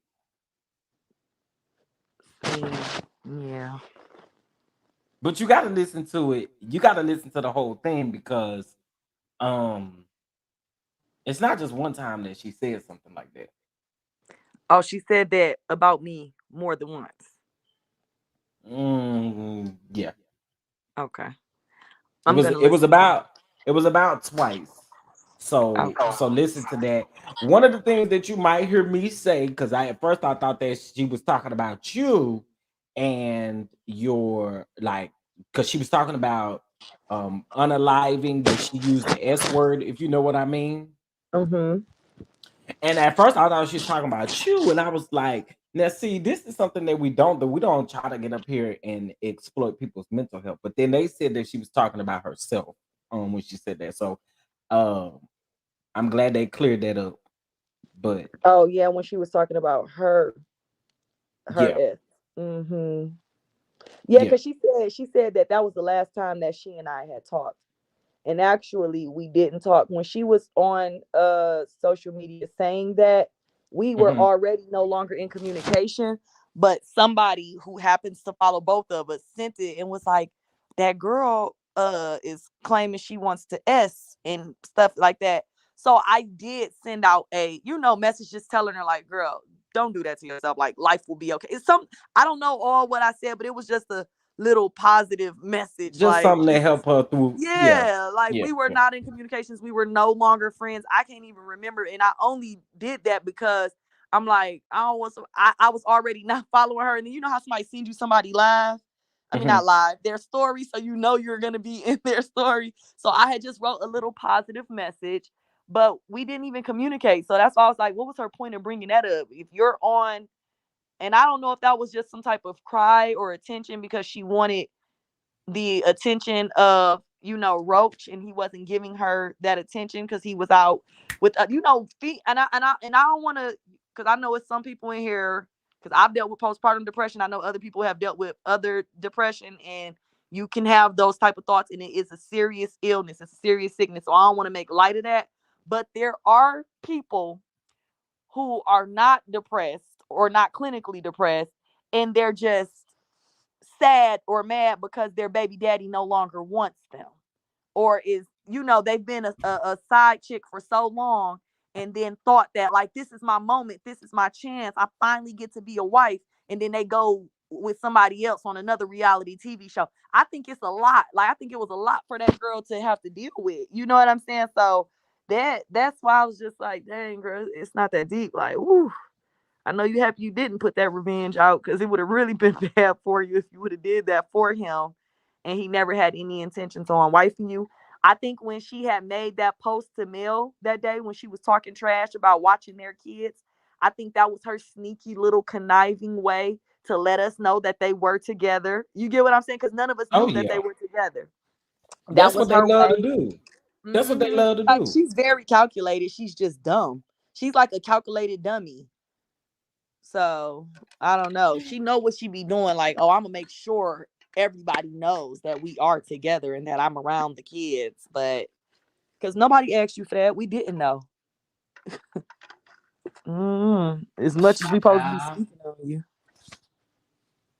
Yeah. But you gotta listen to it. You gotta listen to the whole thing because um it's not just one time that she said something like that. Oh, she said that about me more than once. Yeah. Okay. It I'm was gonna it was listen to it. about it was about twice. So Okay. listen to that. One of the things that you might hear me say, because at first I thought that she was talking about you and your like because she was talking about unaliving, but she used the S word, if you know what I mean. Mm-hmm. And at first, I thought she was talking about you, and I was like, "Now, see, this is something that we don't do. We don't try to get up here and exploit people's mental health." But then they said that she was talking about herself when she said that. So, um, I'm glad they cleared that up. But Oh yeah, when she was talking about her yeah, S. Mm-hmm. Yeah, yeah, because she said that that was the last time that she and I had talked. And actually we didn't talk when she was on social media saying that we were hmm, already no longer in communication, but somebody who happens to follow both of us sent it and was like, that girl is claiming she wants to S and stuff like that. So I did send out a message just telling her like, girl, don't do that to yourself, like life will be okay. It's some, I don't know all what I said, but it was just a little positive message, just like something to help her through. Yeah, yeah, like yeah, we were yeah. not in communications. We were no longer friends. I can't even remember. And I only did that because I'm like, I don't want some, I was already not following her. And then you know how somebody sends you somebody live? I mean, Hmm. not live, their story. So you know you're going to be in their story. So I had just wrote a little positive message, but we didn't even communicate. So that's why I was like, what was her point of bringing that up? If you're on, and I don't know if that was just some type of cry or attention because she wanted the attention of Roach, and he wasn't giving her that attention because he was out with and I don't want to, because I know it's some people in here, because I've dealt with postpartum depression. I know other people have dealt with other depression, and you can have those type of thoughts, and it is a serious illness, it's a serious sickness. So I don't want to make light of that, but there are people who are not depressed or not clinically depressed, and they're just sad or mad because their baby daddy no longer wants them, or is they've been a side chick for so long, and then thought that like, this is my moment, this is my chance, I finally get to be a wife, and then they go with somebody else on another reality TV show. I think it's a lot. Like, I think it was a lot for that girl to have to deal with, you know what I'm saying? So that's why I was just like, dang girl, it's not that deep. Like, whoo, I know you happy you didn't put that revenge out, because it would have really been bad for you if you would have did that for him, and he never had any intentions on wifing you. I think when she had made that post to Mel that day, when she was talking trash about watching their kids, I think that was her sneaky little conniving way to let us know that they were together. You get what I'm saying? Because none of us Oh knew that they yeah, were together. That that's was what they her love to way. do. That's what they Hmm. love to Like, do. she's very calculated. She's just dumb. She's like a calculated dummy. So I don't know. She know what she be doing. Like, oh, I'm gonna make sure everybody knows that we are together and that I'm around the kids. But because nobody asked you for that, we didn't know. As much as we supposed to be Child. speaking on you.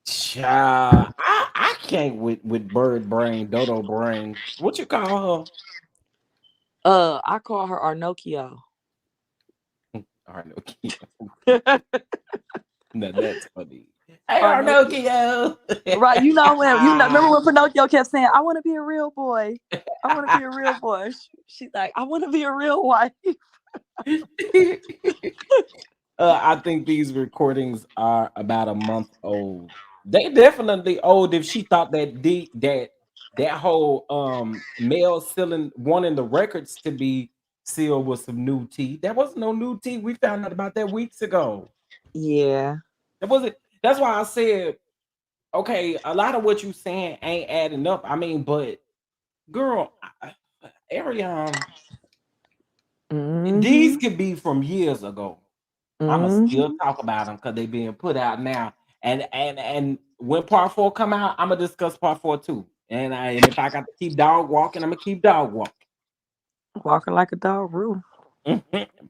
Child, I can't with bird brain, dodo brain. What you call I call her Arnokio. her? Arnokio. Now that's funny. Hey, Arnokio. Arnokio. Right. You know when remember when Pinocchio kept saying, I want to be a real boy. I want to be a real boy. She's like, I want to be a real wife. I think these recordings are about a month old. They definitely old if she thought that that whole male sealing wanting the records to be sealed with some new tea. That wasn't no new tea. We found out about that weeks ago. Yeah. That wasn't that's why I said, okay, a lot of what you saying ain't adding up. I mean, but girl, Ariane, these Mm-hmm. could be from years ago. I'ma still Mm-hmm. talk about them because they being put out now. And when part four come out, I'm gonna discuss part four too. And if I got to keep dog walking, I'm gonna keep dog walking. Walking like a dog rule.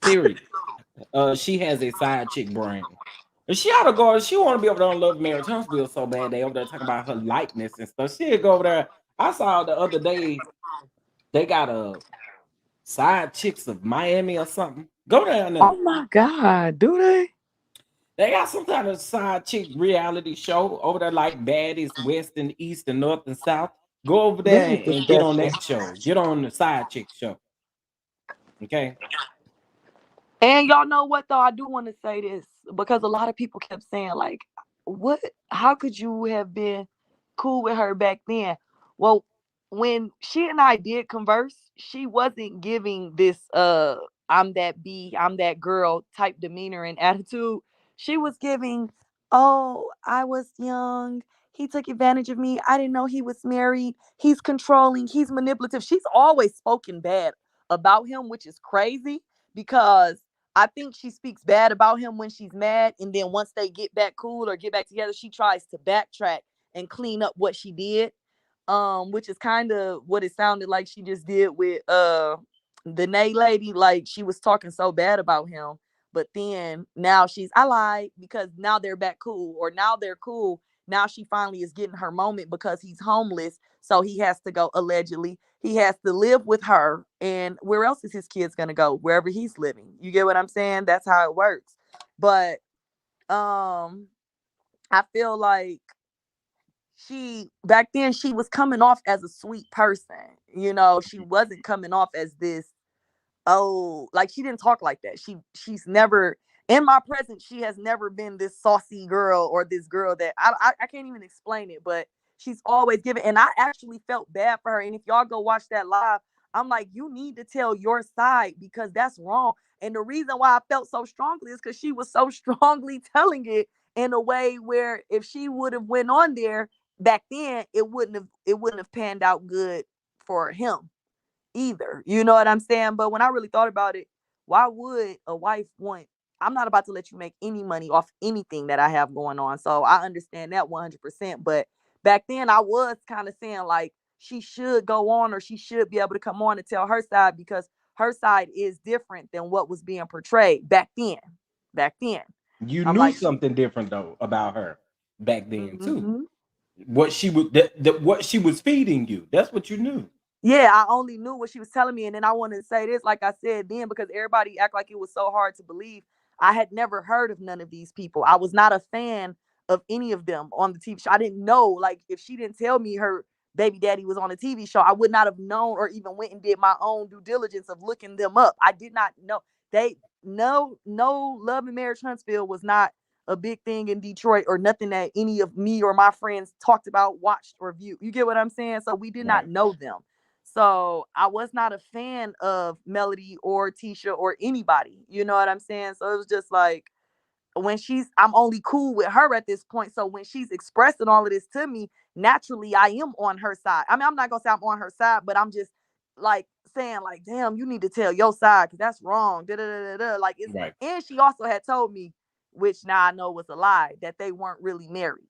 Period. She has a side chick brain. And she ought to go. She want to be over there on Love Marriage Huntsville so bad. They over there talking about her likeness and stuff. She'd go over there. I saw the other day they got a side chicks of Miami or something. Go down there. Oh my God, do they? They got some kind of side chick reality show over there, like Baddies, West and East and North and South. Go over This there is and get on disgusting. that show. Get on the side chick show. Okay. And y'all know what though? I do want to say this because a lot of people kept saying like, "What? How could you have been cool with her back then?" Well, when she and I did converse, she wasn't giving this "I'm that B, I'm that girl" type demeanor and attitude. She was giving, "Oh, I was young. He took advantage of me. I didn't know he was married. He's controlling. He's manipulative." She's always spoken bad about him, which is crazy because I think she speaks bad about him when she's mad, and then once they get back cool or get back together, she tries to backtrack and clean up what she did. Which is kind of what it sounded like she just did with the Nay lady. Like she was talking so bad about him, but then now she's I lied because now they're back cool, or now they're cool. Now she finally is getting her moment because he's homeless, so he has to go allegedly. He has to live with her, and where else is his kids gonna go? Wherever he's living. You get what I'm saying? That's how it works. But I feel like she back then she was coming off as a sweet person. She wasn't coming off as this, oh, like she didn't talk like that. She's never in my presence. She has never been this saucy girl or this girl that I can't even explain it. But she's always given, and I actually felt bad for her. And if y'all go watch that live, I'm like, you need to tell your side because that's wrong. And the reason why I felt so strongly is because she was so strongly telling it in a way where if she would have went on there back then, it wouldn't have panned out good for him either. You know what I'm saying? But when I really thought about it, why would a wife want? I'm not about to let you make any money off anything that I have going on. So I understand that 100%. But back then, I was kind of saying like she should go on or she should be able to come on and tell her side because her side is different than what was being portrayed back then. Back then, You I'm knew like, she, something different though about her back then too. mm-hmm. What she was what she was feeding you. That's what you knew. Yeah, I only knew what she was telling me. And then I wanted to say this, like I said then, because everybody act like it was so hard to believe. I had never heard of none of these people. I was not a fan of any of them on the TV show. I didn't know, like, if she didn't tell me her baby daddy was on a TV show, I would not have known or even went and did my own due diligence of looking them up. I did not know. They no Love and Marriage Huntsville was not a big thing in Detroit or nothing that any of me or my friends talked about, watched, or viewed. You get what I'm saying? So we did not Right. know them. So I was not a fan of Melody or Tisha or anybody. You know what I'm saying? So it was just like when I'm only cool with her at this point. So when she's expressing all of this to me, naturally I am on her side. I mean, I'm not gonna say I'm on her side, but I'm just like saying, like, damn, you need to tell your side because that's wrong. Da, da, da, da, da. Like it's Right. and she also had told me, which now I know was a lie, that they weren't really married.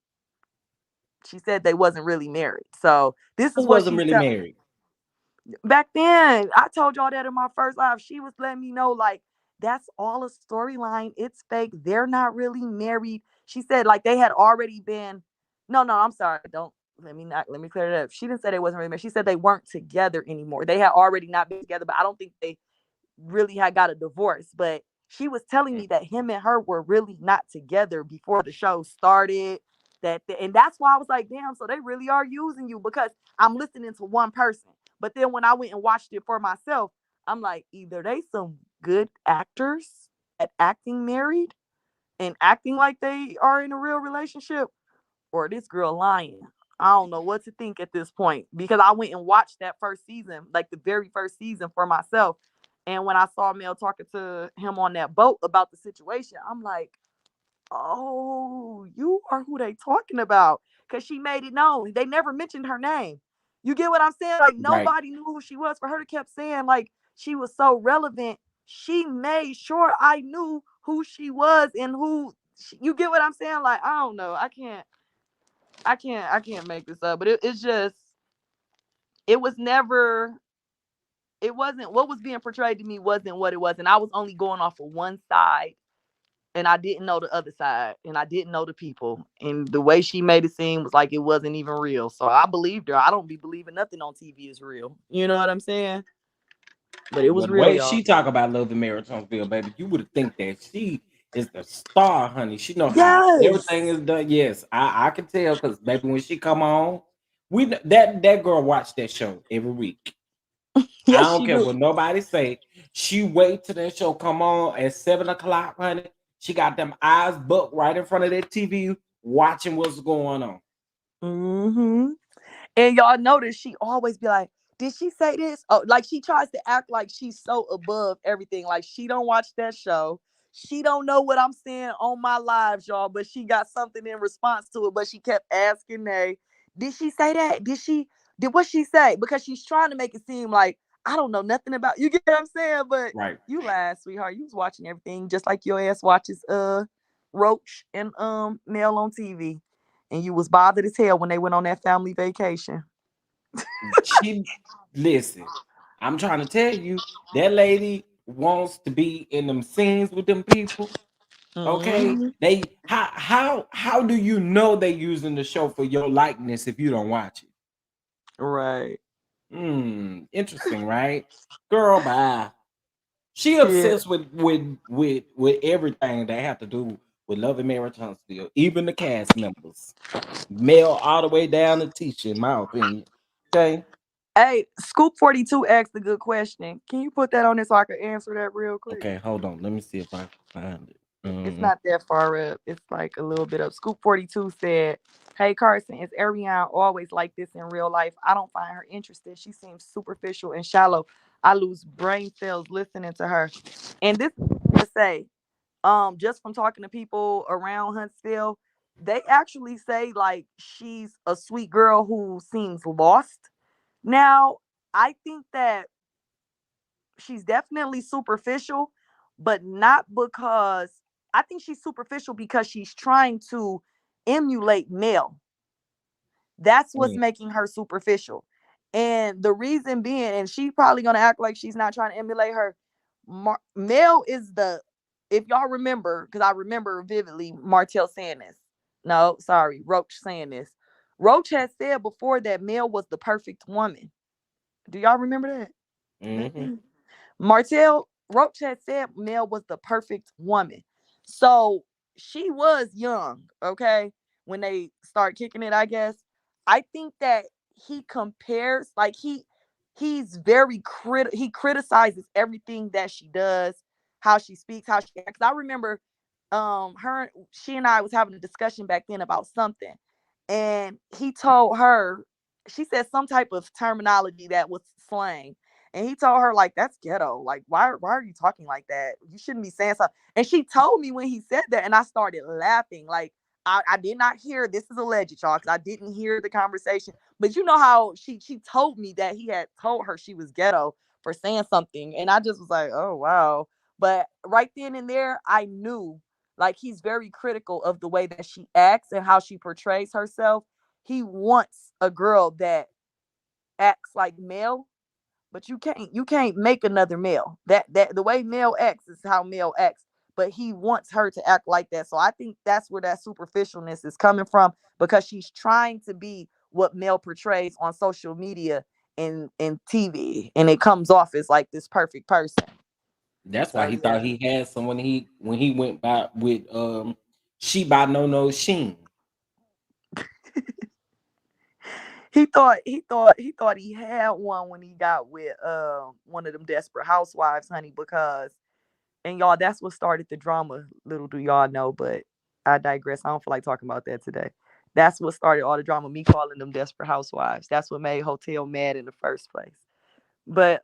She said they wasn't really married. So this Who is what wasn't she's really telling married? back then. I told y'all that in my first live. She was letting me know like that's all a storyline. It's fake. They're not really married. She said like they had already been. No, I'm sorry. Don't let me clear it up. She didn't say they wasn't really married. She said they weren't together anymore. They had already not been together, but I don't think they really had got a divorce. But she was telling me that him and her were really not together before the show started. And that's why I was like, damn, so they really are using you because I'm listening to one person. But then when I went and watched it for myself, I'm like, either they some good actors at acting married and acting like they are in a real relationship, or this girl lying. I don't know what to think at this point because I went and watched that first season, like the very first season for myself. And when I saw Mel talking to him on that boat about the situation, I'm like, oh, you are who they talking about. Cause she made it known. They never mentioned her name. You get what I'm saying? Like Right. nobody knew who she was. For her to kept saying like she was so relevant, she made sure I knew who she was and you get what I'm saying? Like, I don't know. I can't make this up. But it's just it was never it wasn't what was being portrayed to me wasn't what it was. And I was only going off of one side and I didn't know the other side, and I didn't know the people, and the way she made it seem was like it wasn't even real. So I believed her. I don't be believing nothing on TV is real. You know what I'm saying? But it Well, was the real, way y'all. she talk about Love and Maritonsville, baby, you would think that she is the star, honey. She know how everything Yes. is done. Yes, I can tell because baby, when she come on, that girl watch that show every week. I Yes, don't she care do. what nobody say. She wait till that show come on at 7 o'clock, honey. She got them eyes buck right in front of that TV, watching what's going on. Mm-hmm. And y'all notice she always be like, did she say this? Oh, like she tries to act like she's so above everything. Like she don't watch that show. She don't know what I'm saying on my lives, y'all, but she got something in response to it. But she kept asking Nay, did she say that? Did what she say? Because she's trying to make it seem like I don't know nothing about you, get what I'm saying? But Right. you lied, sweetheart. You was watching everything just like your ass watches Roach and Mel on TV. And you was bothered as hell when they went on that family vacation. She listen. I'm trying to tell you, that lady wants to be in them scenes with them people. Okay, Mhm. they how do you know they using the show for your likeness if you don't watch it? Right. Interesting, right? Girl, bye. She Yeah. obsessed with everything that have to do with Love and Mary Tunstall, even the cast members, male all the way down to teacher, in my opinion. Okay, Hey, Scoop 42 asked a good question. Can you put that on there so I can answer that real quick? okay, hold on. Let me see if I can find it. It's not that far up. It's like a little bit up. Scoop 42 said, hey, Carson, is Ariane always like this in real life? I don't find her interested. She seems superficial and shallow. I lose brain cells listening to her. And this is to say, just from talking to people around Huntsville, they actually say like she's a sweet girl who seems lost. Now, I think that she's definitely superficial, but not because I think she's superficial because she's trying to emulate Mel. That's what's Mm, making her superficial. And the reason being, and she's probably gonna act like she's not trying to emulate her. Mel is the, if y'all remember, because I remember vividly Martell saying this. No, sorry, Roach saying this. Roach had said before that Mel was the perfect woman. Do y'all remember mm-hmm. that? Martell Roach had said Mel was the perfect woman. So she was young, okay, when they start kicking it, I guess. I think that he compares, like he's very he criticizes everything that she does, how she speaks, how she acts. I remember she and I was having a discussion back then about something. And he told her, she said some type of terminology that was slang, and he told her, like, that's ghetto. Like, why are you talking like that? You shouldn't be saying something. And she told me when he said that, and I started laughing. Like, I did not hear, this is alleged, y'all, because I didn't hear the conversation. But you know how she told me that he had told her she was ghetto for saying something. And I just was like, oh wow. But right then and there, I knew like he's very critical of the way that she acts and how she portrays herself. He wants a girl that acts like Mel, but you can't make another male. That the way male acts is how male acts. But he wants her to act like that. So I think that's where that superficialness is coming from, because she's trying to be what Mel portrays on social media and TV, and it comes off as like this perfect person. That's why So he thought yeah. he had someone. He when he went by with she by no Sheen. He thought he had one when he got with one of them desperate housewives, honey, because, and y'all, that's what started the drama. Little do y'all know, but I digress. I don't feel like talking about that today. That's what started all the drama, me calling them desperate housewives. That's what made Hotel mad in the first place. But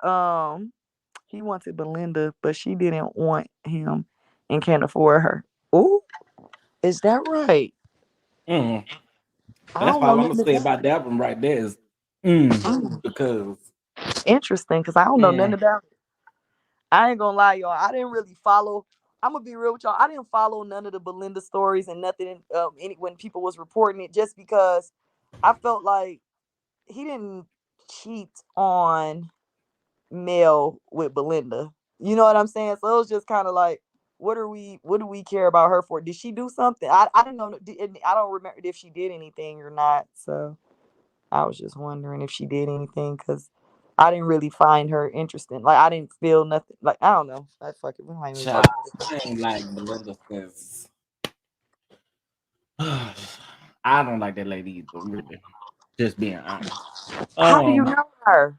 he wanted Belinda, but she didn't want him and can't afford her. Ooh, is that right? Mm. I That's don't all know I'm gonna nothing say about about that one right there is it. because Interesting, because I don't know nothing mm, about it. I ain't gonna lie, y'all. I didn't really follow. I'm gonna be real with y'all. I didn't follow none of the Belinda stories and nothing. When people was reporting it, just because I felt like he didn't cheat on Mel with Belinda. You know what I'm saying? So it was just kind of like, What are we? What do we care about her for? Did she do something? I didn't know. I don't remember if she did anything or not. So I was just wondering if she did anything because I didn't really find her interesting. Like I didn't feel nothing. Like I don't know. I fuck it. We might even talk Child, about it. I ain't like Belinda because I don't like that lady either, really. Just being honest. How do you Um, know her?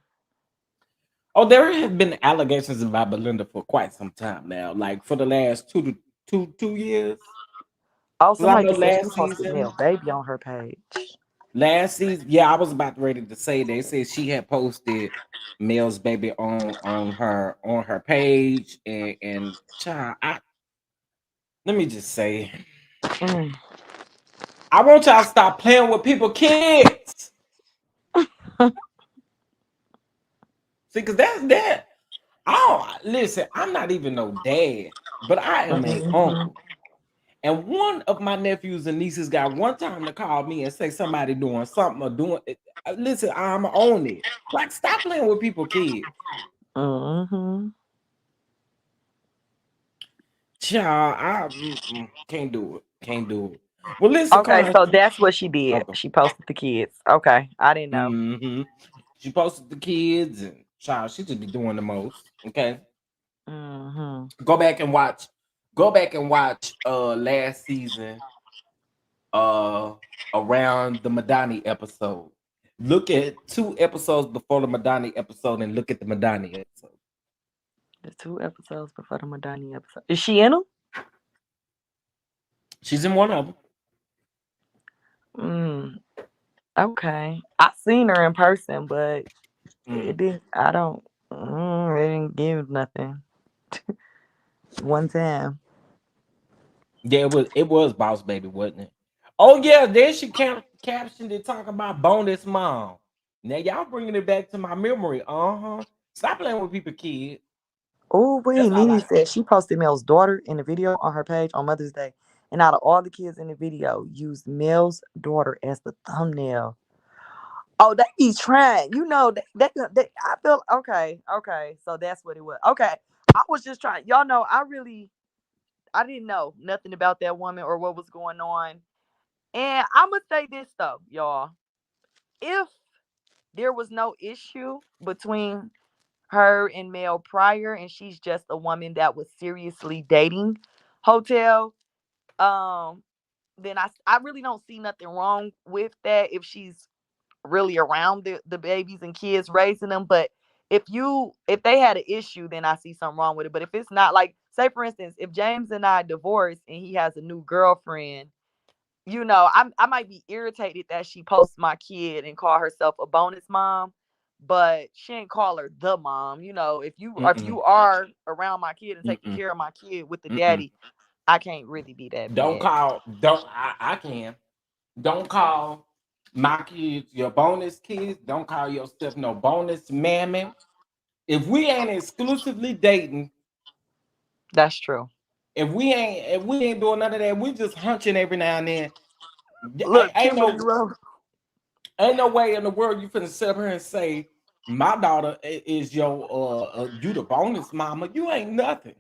oh, there have been allegations about Belinda for quite some time now, like for the last 2 years. Oh, Because I somebody know said she posted male baby on her page. last season, yeah, I was about ready to say they said she had posted Mel's baby on her page, and child, let me just say, Mm. I want y'all to stop playing with people kids. See, because that's that. I don't listen. I'm not even no dad, but I am a Mhm. uncle. And one of my nephews and nieces got one time to call me and say somebody doing something or doing it. Listen, I'm on it. Like, stop playing with people kids. Mhm. Child, can't do it. Can't do it. Well, listen, Okay, so Carson. that's what she did. Okay. She posted the kids. Okay, I didn't know. hmm She posted the kids and child, she just be doing the most. Okay. Mhm. Go back and watch. Go back and watch last season uh around the Madani episode. Look at 2 episodes before the Madani episode and look at the Madani episode. The 2 episodes before the Madani episode. Is she in them? She's in one of them. Mm. Okay, I seen her in person, but Mm. it didn't. I don't. It didn't give nothing. One time. Yeah, it was Boss Baby, wasn't it? Oh yeah, then she captioned it talking about bonus mom. Now y'all bringing it back to my memory. Stop playing with people, kids. Oh, That's wait. all Nene I. said she posted Mel's daughter in the video on her page on Mother's Day, and out of all the kids in the video, used Mel's daughter as the thumbnail. Oh, they be trying. You know, I feel okay. Okay, so that's what it was. Okay, I was just trying. Y'all know, I didn't know nothing about that woman or what was going on. And I'm gonna say this though, y'all. If there was no issue between her and Mel prior, and she's just a woman that was seriously dating Hotel, um, then I really don't see nothing wrong with that if she's really around the babies and kids raising them. But if they had an issue, then I see something wrong with it. But if it's not, like, say for instance, if James and I divorced and he has a new girlfriend, I might be irritated that she posts my kid and call herself a bonus mom, but she ain't call her the mom. If Mm-mm, you are around my kid and taking mm-mm, care of my kid with the mm-mm. daddy, I can't really be that Don't mad. call. Don't I can. Don't call my kids your bonus kids. Don't call yourself no bonus mammy. If we ain't exclusively dating, That's true. if we ain't doing none of that, we just hunching every now and then. Look, Ain't Kimberly no wrote. ain't no way in the world you finna sit up here and say my daughter is your you the bonus mama. You ain't nothing.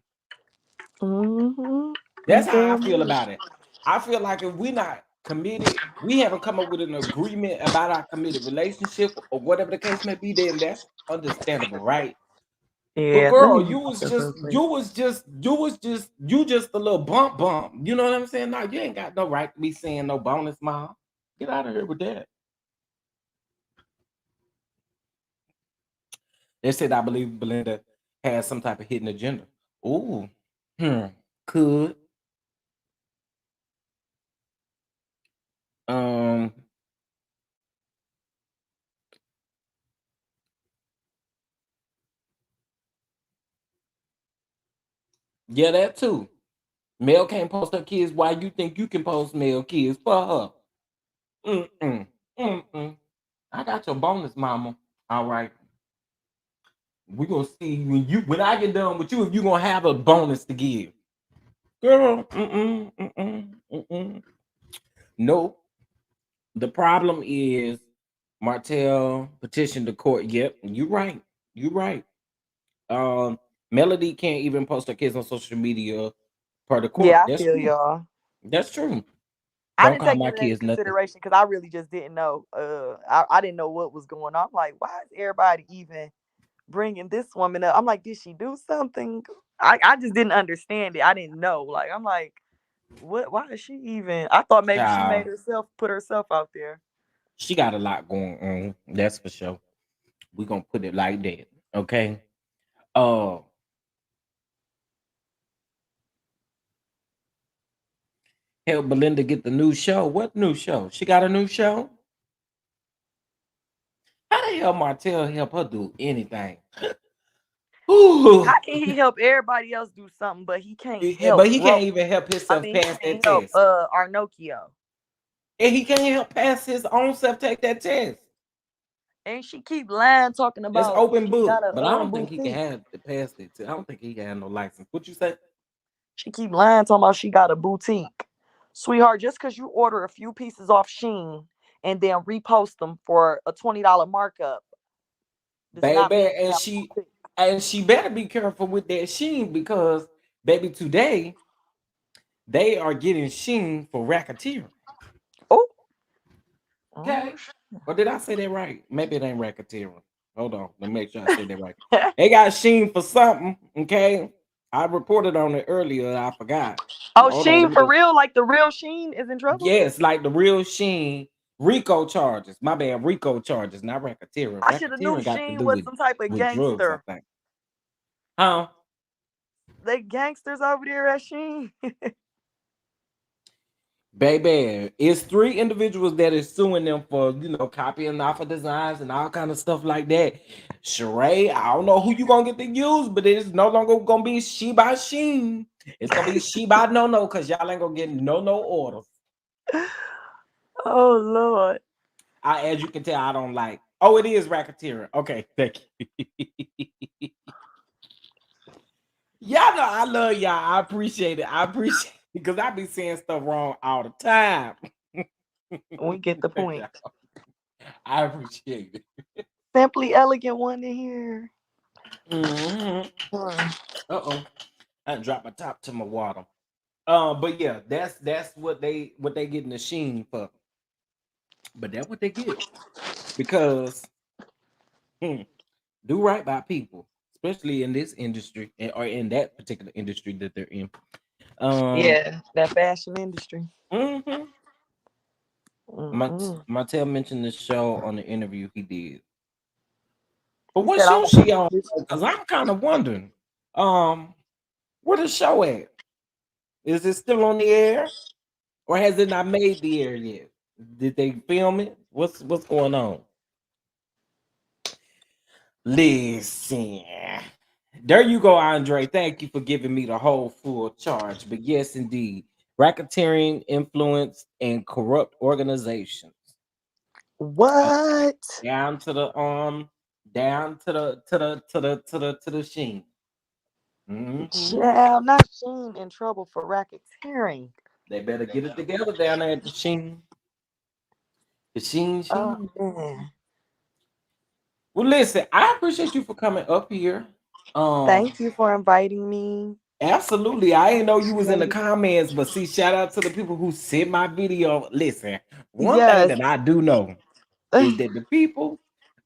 Mm-hmm. You That's how I damn feel right. about it. I feel like if we not committed, we haven't come up with an agreement about our committed relationship or whatever the case may be, then that's understandable, right? But Yeah, let me girl, mute myself real quick. you just a little bump. You know what I'm saying? No, you ain't got no right to be saying no bonus mom. Get out of here with that. They said I believe Belinda has some type of hidden agenda. Ooh, hmm, could um, yeah, that too. Mel can't post her kids. Why you think you can post male kids for her? Mm-mm. Mm-mm. I got your bonus, mama. All right. We gonna see when I get done with you if you gonna have a bonus to give. Girl, no. The problem is Martell petitioned the court. Yep, you right. You right. Melody can't even post her kids on social media per the court. Yeah, I That's feel true. y'all. That's true. I Don't didn't call take my it into kids nothing. consideration because I really just didn't know. I didn't know what was going on. I'm like, why is everybody even bringing this woman up? I'm like, did she do something? I just didn't understand it. I didn't know. Like, I'm like, what? Why is she even? I thought maybe she made Child, herself put herself out there. she got a lot going on. That's for sure. We gonna put it like that. Okay. Uh, help Belinda get the new show. What new show? She got a new show. How the hell Martell help her do anything? How Ooh. can he help everybody else do something, but he can't help But he can't Rope? even help I himself mean, he pass that can't help test. Arnocchio. And he can't help pass his own self take that test. And she keep lying, talking It's about open she got book, a but I don't think he can boutique. have to pass it. I don't think he can have no license. What you say? She keep lying, talking about she got a boutique. Sweetheart, just because you order a few pieces off Shein and then repost them for a $20 markup does not Baby, mean you have a boutique. and she better be careful with that Sheen because baby today they are getting Sheen for racketeering. Oh, Okay. oh, Or did I say that right? Maybe it ain't racketeering. Hold on, let me make sure I say that right. They got Sheen for something. Okay. I reported on it earlier. I forgot. oh, Hold on, let Shein me for go. real? Like the real Shein is in trouble? Yes, like the real Sheen RICO charges. My bad, RICO charges, not racketeering. I should have knew Racketeering got to Shein do was some type of with drugs, I gangster. think. Huh? They gangsters over there at Shein. Baby, it's three individuals that is suing them for copying off of designs and all kind of stuff like that. Sheree, I don't know who you gonna get to use, but it's no longer gonna be she by Sheen. It's gonna be she by no because y'all ain't gonna get no orders. Oh Lord. As you can tell, I don't like. Oh, it is racketeering. Okay, thank you. Y'all know I love y'all. I appreciate it. I appreciate it because I be saying stuff wrong all the time. We get the Thank point. y'all. I appreciate it. Simply elegant one in here. Hmm. Hmm. Uh-oh. I done dropped my top to my water. But yeah, that's what they getting the sheen for. But that's what they get because hmm, do right by people, especially in this industry or in that particular industry that they're in. Um, Yeah, that fashion industry. mhm. Mm-mm. Mattel mentioned this show on the interview he did. But He what said, "I show want she on? this." Because I'm kind of wondering. Um, where the show at? Is it still on the air? Or has it not made the air yet? Did they film it? What's going on? Listen. There you go, Andre. Thank you for giving me the whole full charge. But yes, indeed. Racketeering, influence, and corrupt organizations. Uh, What? down to the down to the sheen. Hmm. Child, not Sheen in trouble for racketeering. They better get it together down there at the sheen. The sheen Oh sheen. man. Well, listen, I appreciate you for coming up here. Um, Thank you for inviting me. absolutely. I didn't know you was in the Appreciate it. comments, but see, shout out to the people who sent my video. Listen, one thing Yes. that I do know is that the people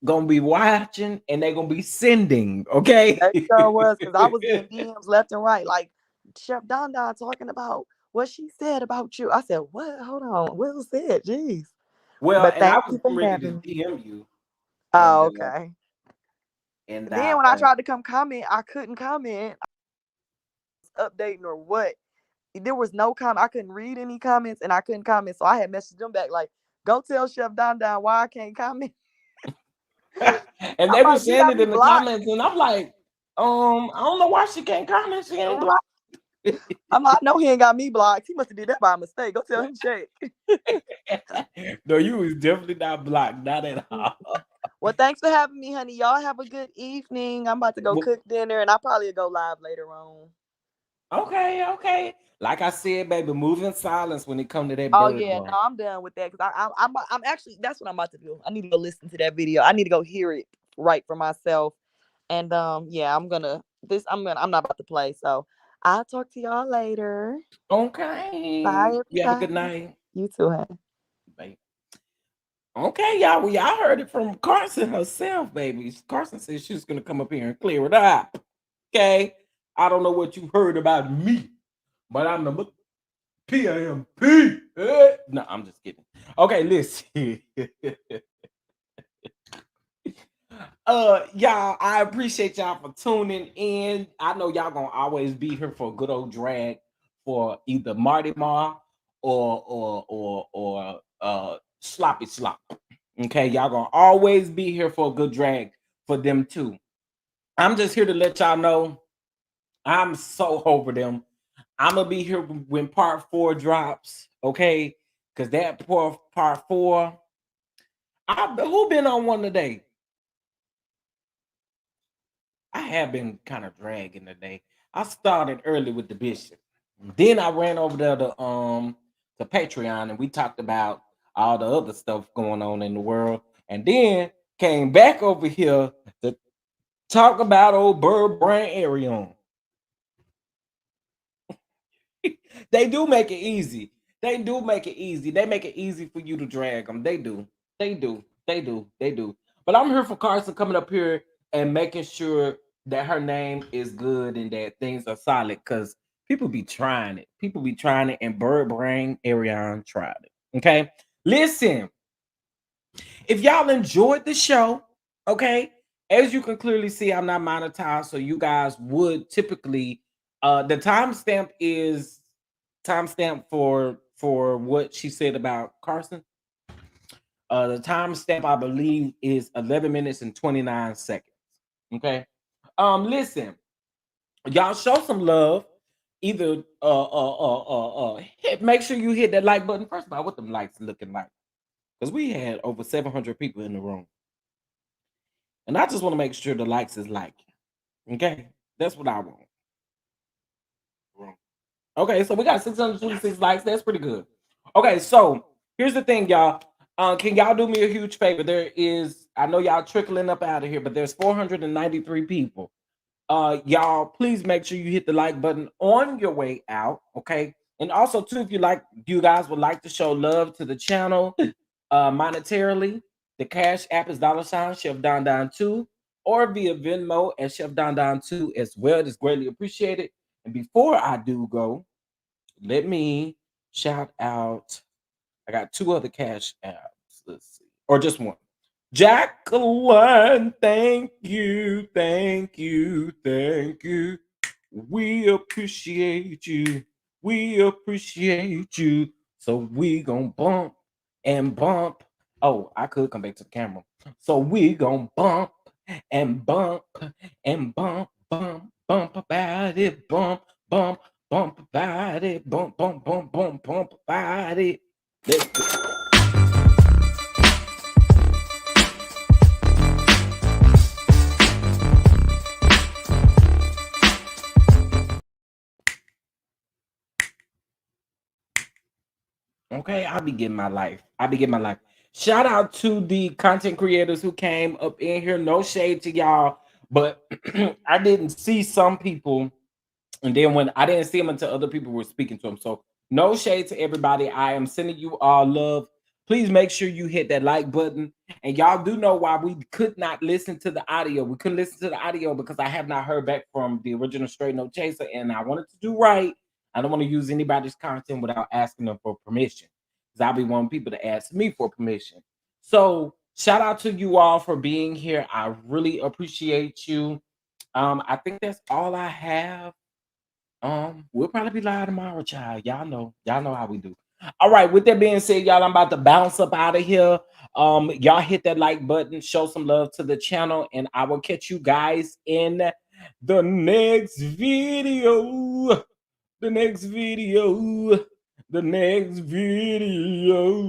gonna be watching and they gonna be sending. Okay. That sure was because I was getting DMs left and right, like Chef Don Don talking about what she said about you. I said, "What? Hold on, what was said? Jeez." Well, But and I thank was you for getting ready to having me. DM you, and Oh, okay. and And then when I tried to come comment, I couldn't comment. I was updating or what? There was no comment. I couldn't read any comments, and I couldn't comment. So I had messaged them back like, "Go tell Chef Don Don why I can't comment." and I'm they were like, "You saying got it me in the blocked." comments, and I'm like, I don't know why she can't comment. She ain't blocked. I'm like, "I know he ain't got me blocked. He must have did that by mistake. Go tell him check." No, you was definitely not blocked, not at all. Well, thanks for having me, honey. Y'all have a good evening. I'm about to go Well, cook dinner, and I'll probably go live later on. okay, okay. Like I said, baby, move in silence when it come to that Oh bird yeah, boy. no, I'm done with that because I'm actually that's what I'm about to do. I need to go listen to that video. I need to go hear it right for myself. And yeah, I'm not about to play. So I'll talk to y'all later. Okay. Bye, You have a good everybody. night. You too, honey. Bye. Okay, y'all. Well, y'all heard it from Carson herself, baby. Carson said she was gonna come up here and clear it up. Okay. I don't know what you heard about me, but I'm the PIMP. No, I'm just kidding. Okay, listen. Y'all, I appreciate y'all for tuning in. I know y'all gonna always be here for a good old drag for either Marty Ma or Sloppy Slop. Okay, y'all gonna always be here for a good drag for them too. I'm just here to let y'all know I'm so over them. I'm gonna be here when part 4 drops, okay? Because that part 4, who been on one today? I have been kind of dragging today. I started early with the bishop. Then I ran over there to Patreon and we talked about all the other stuff going on in the world. And then came back over here to talk about old Bird Brain Arrione. They do make it easy. They do make it easy. They make it easy for you to drag them. They do. They do. They do. They do. But I'm here for Carson coming up here and making sure that her name is good and that things are solid because people be trying it. People be trying it, and Bird Brain Ariane tried it. Okay. Listen, if y'all enjoyed the show, okay, as you can clearly see, I'm not monetized, so you guys would typically the timestamp is timestamp for what she said about Carson. The timestamp I believe is 11 minutes and 29 seconds. Okay. Listen, y'all show some love. Either make sure you hit that like button. First of all, what them likes looking like? Because we had over 700 people in the room. And I just want to make sure the likes is like. Okay. That's what I want. Okay, so we got 626 likes. That's pretty good. Okay, so here's the thing, y'all. Can y'all do me a huge favor? There is, I know y'all trickling up out of here, but there's 493 people. Y'all, please make sure you hit the like button on your way out. Okay. And also, too, if you guys would like to show love to the channel monetarily, the Cash App is $ Chef Don Don 2 or via Venmo at Chef Don Don 2 as well. It's greatly appreciated. And before I do go, let me shout out. I got 2 other Cash Apps. Let's see. Or just one. Jacqueline, thank you, thank you, thank you. We appreciate you. We appreciate you. So we gonna bump and bump. Oh, I could come back to the camera. So we gonna bump and bump and bump, bump, bump about it, bump, bump, bump about it, bump, bump, bump, bump, bump about it. Let's go. Okay, I'll be getting my life. I'll be getting my life. Shout out to the content creators who came up in here. No shade to y'all, but I didn't see some people, and then when I didn't see them until other people were speaking to them. So no shade to everybody. I am sending you all love. Please make sure you hit that like button. And y'all do know why we could not listen to the audio. We couldn't listen to the audio because I have not heard back from the original Straight No Chaser, and I wanted to do right. I don't want to use anybody's content without asking them for permission. Because I'll be wanting people to ask me for permission. So shout out to you all for being here. I really appreciate you. I think that's all I have. We'll probably be live tomorrow, child. Y'all know how we do. All right, with that being said, y'all, I'm about to bounce up out of here. Y'all hit that like button, show some love to the channel, and I will catch you guys in the next video. The next video. The next video.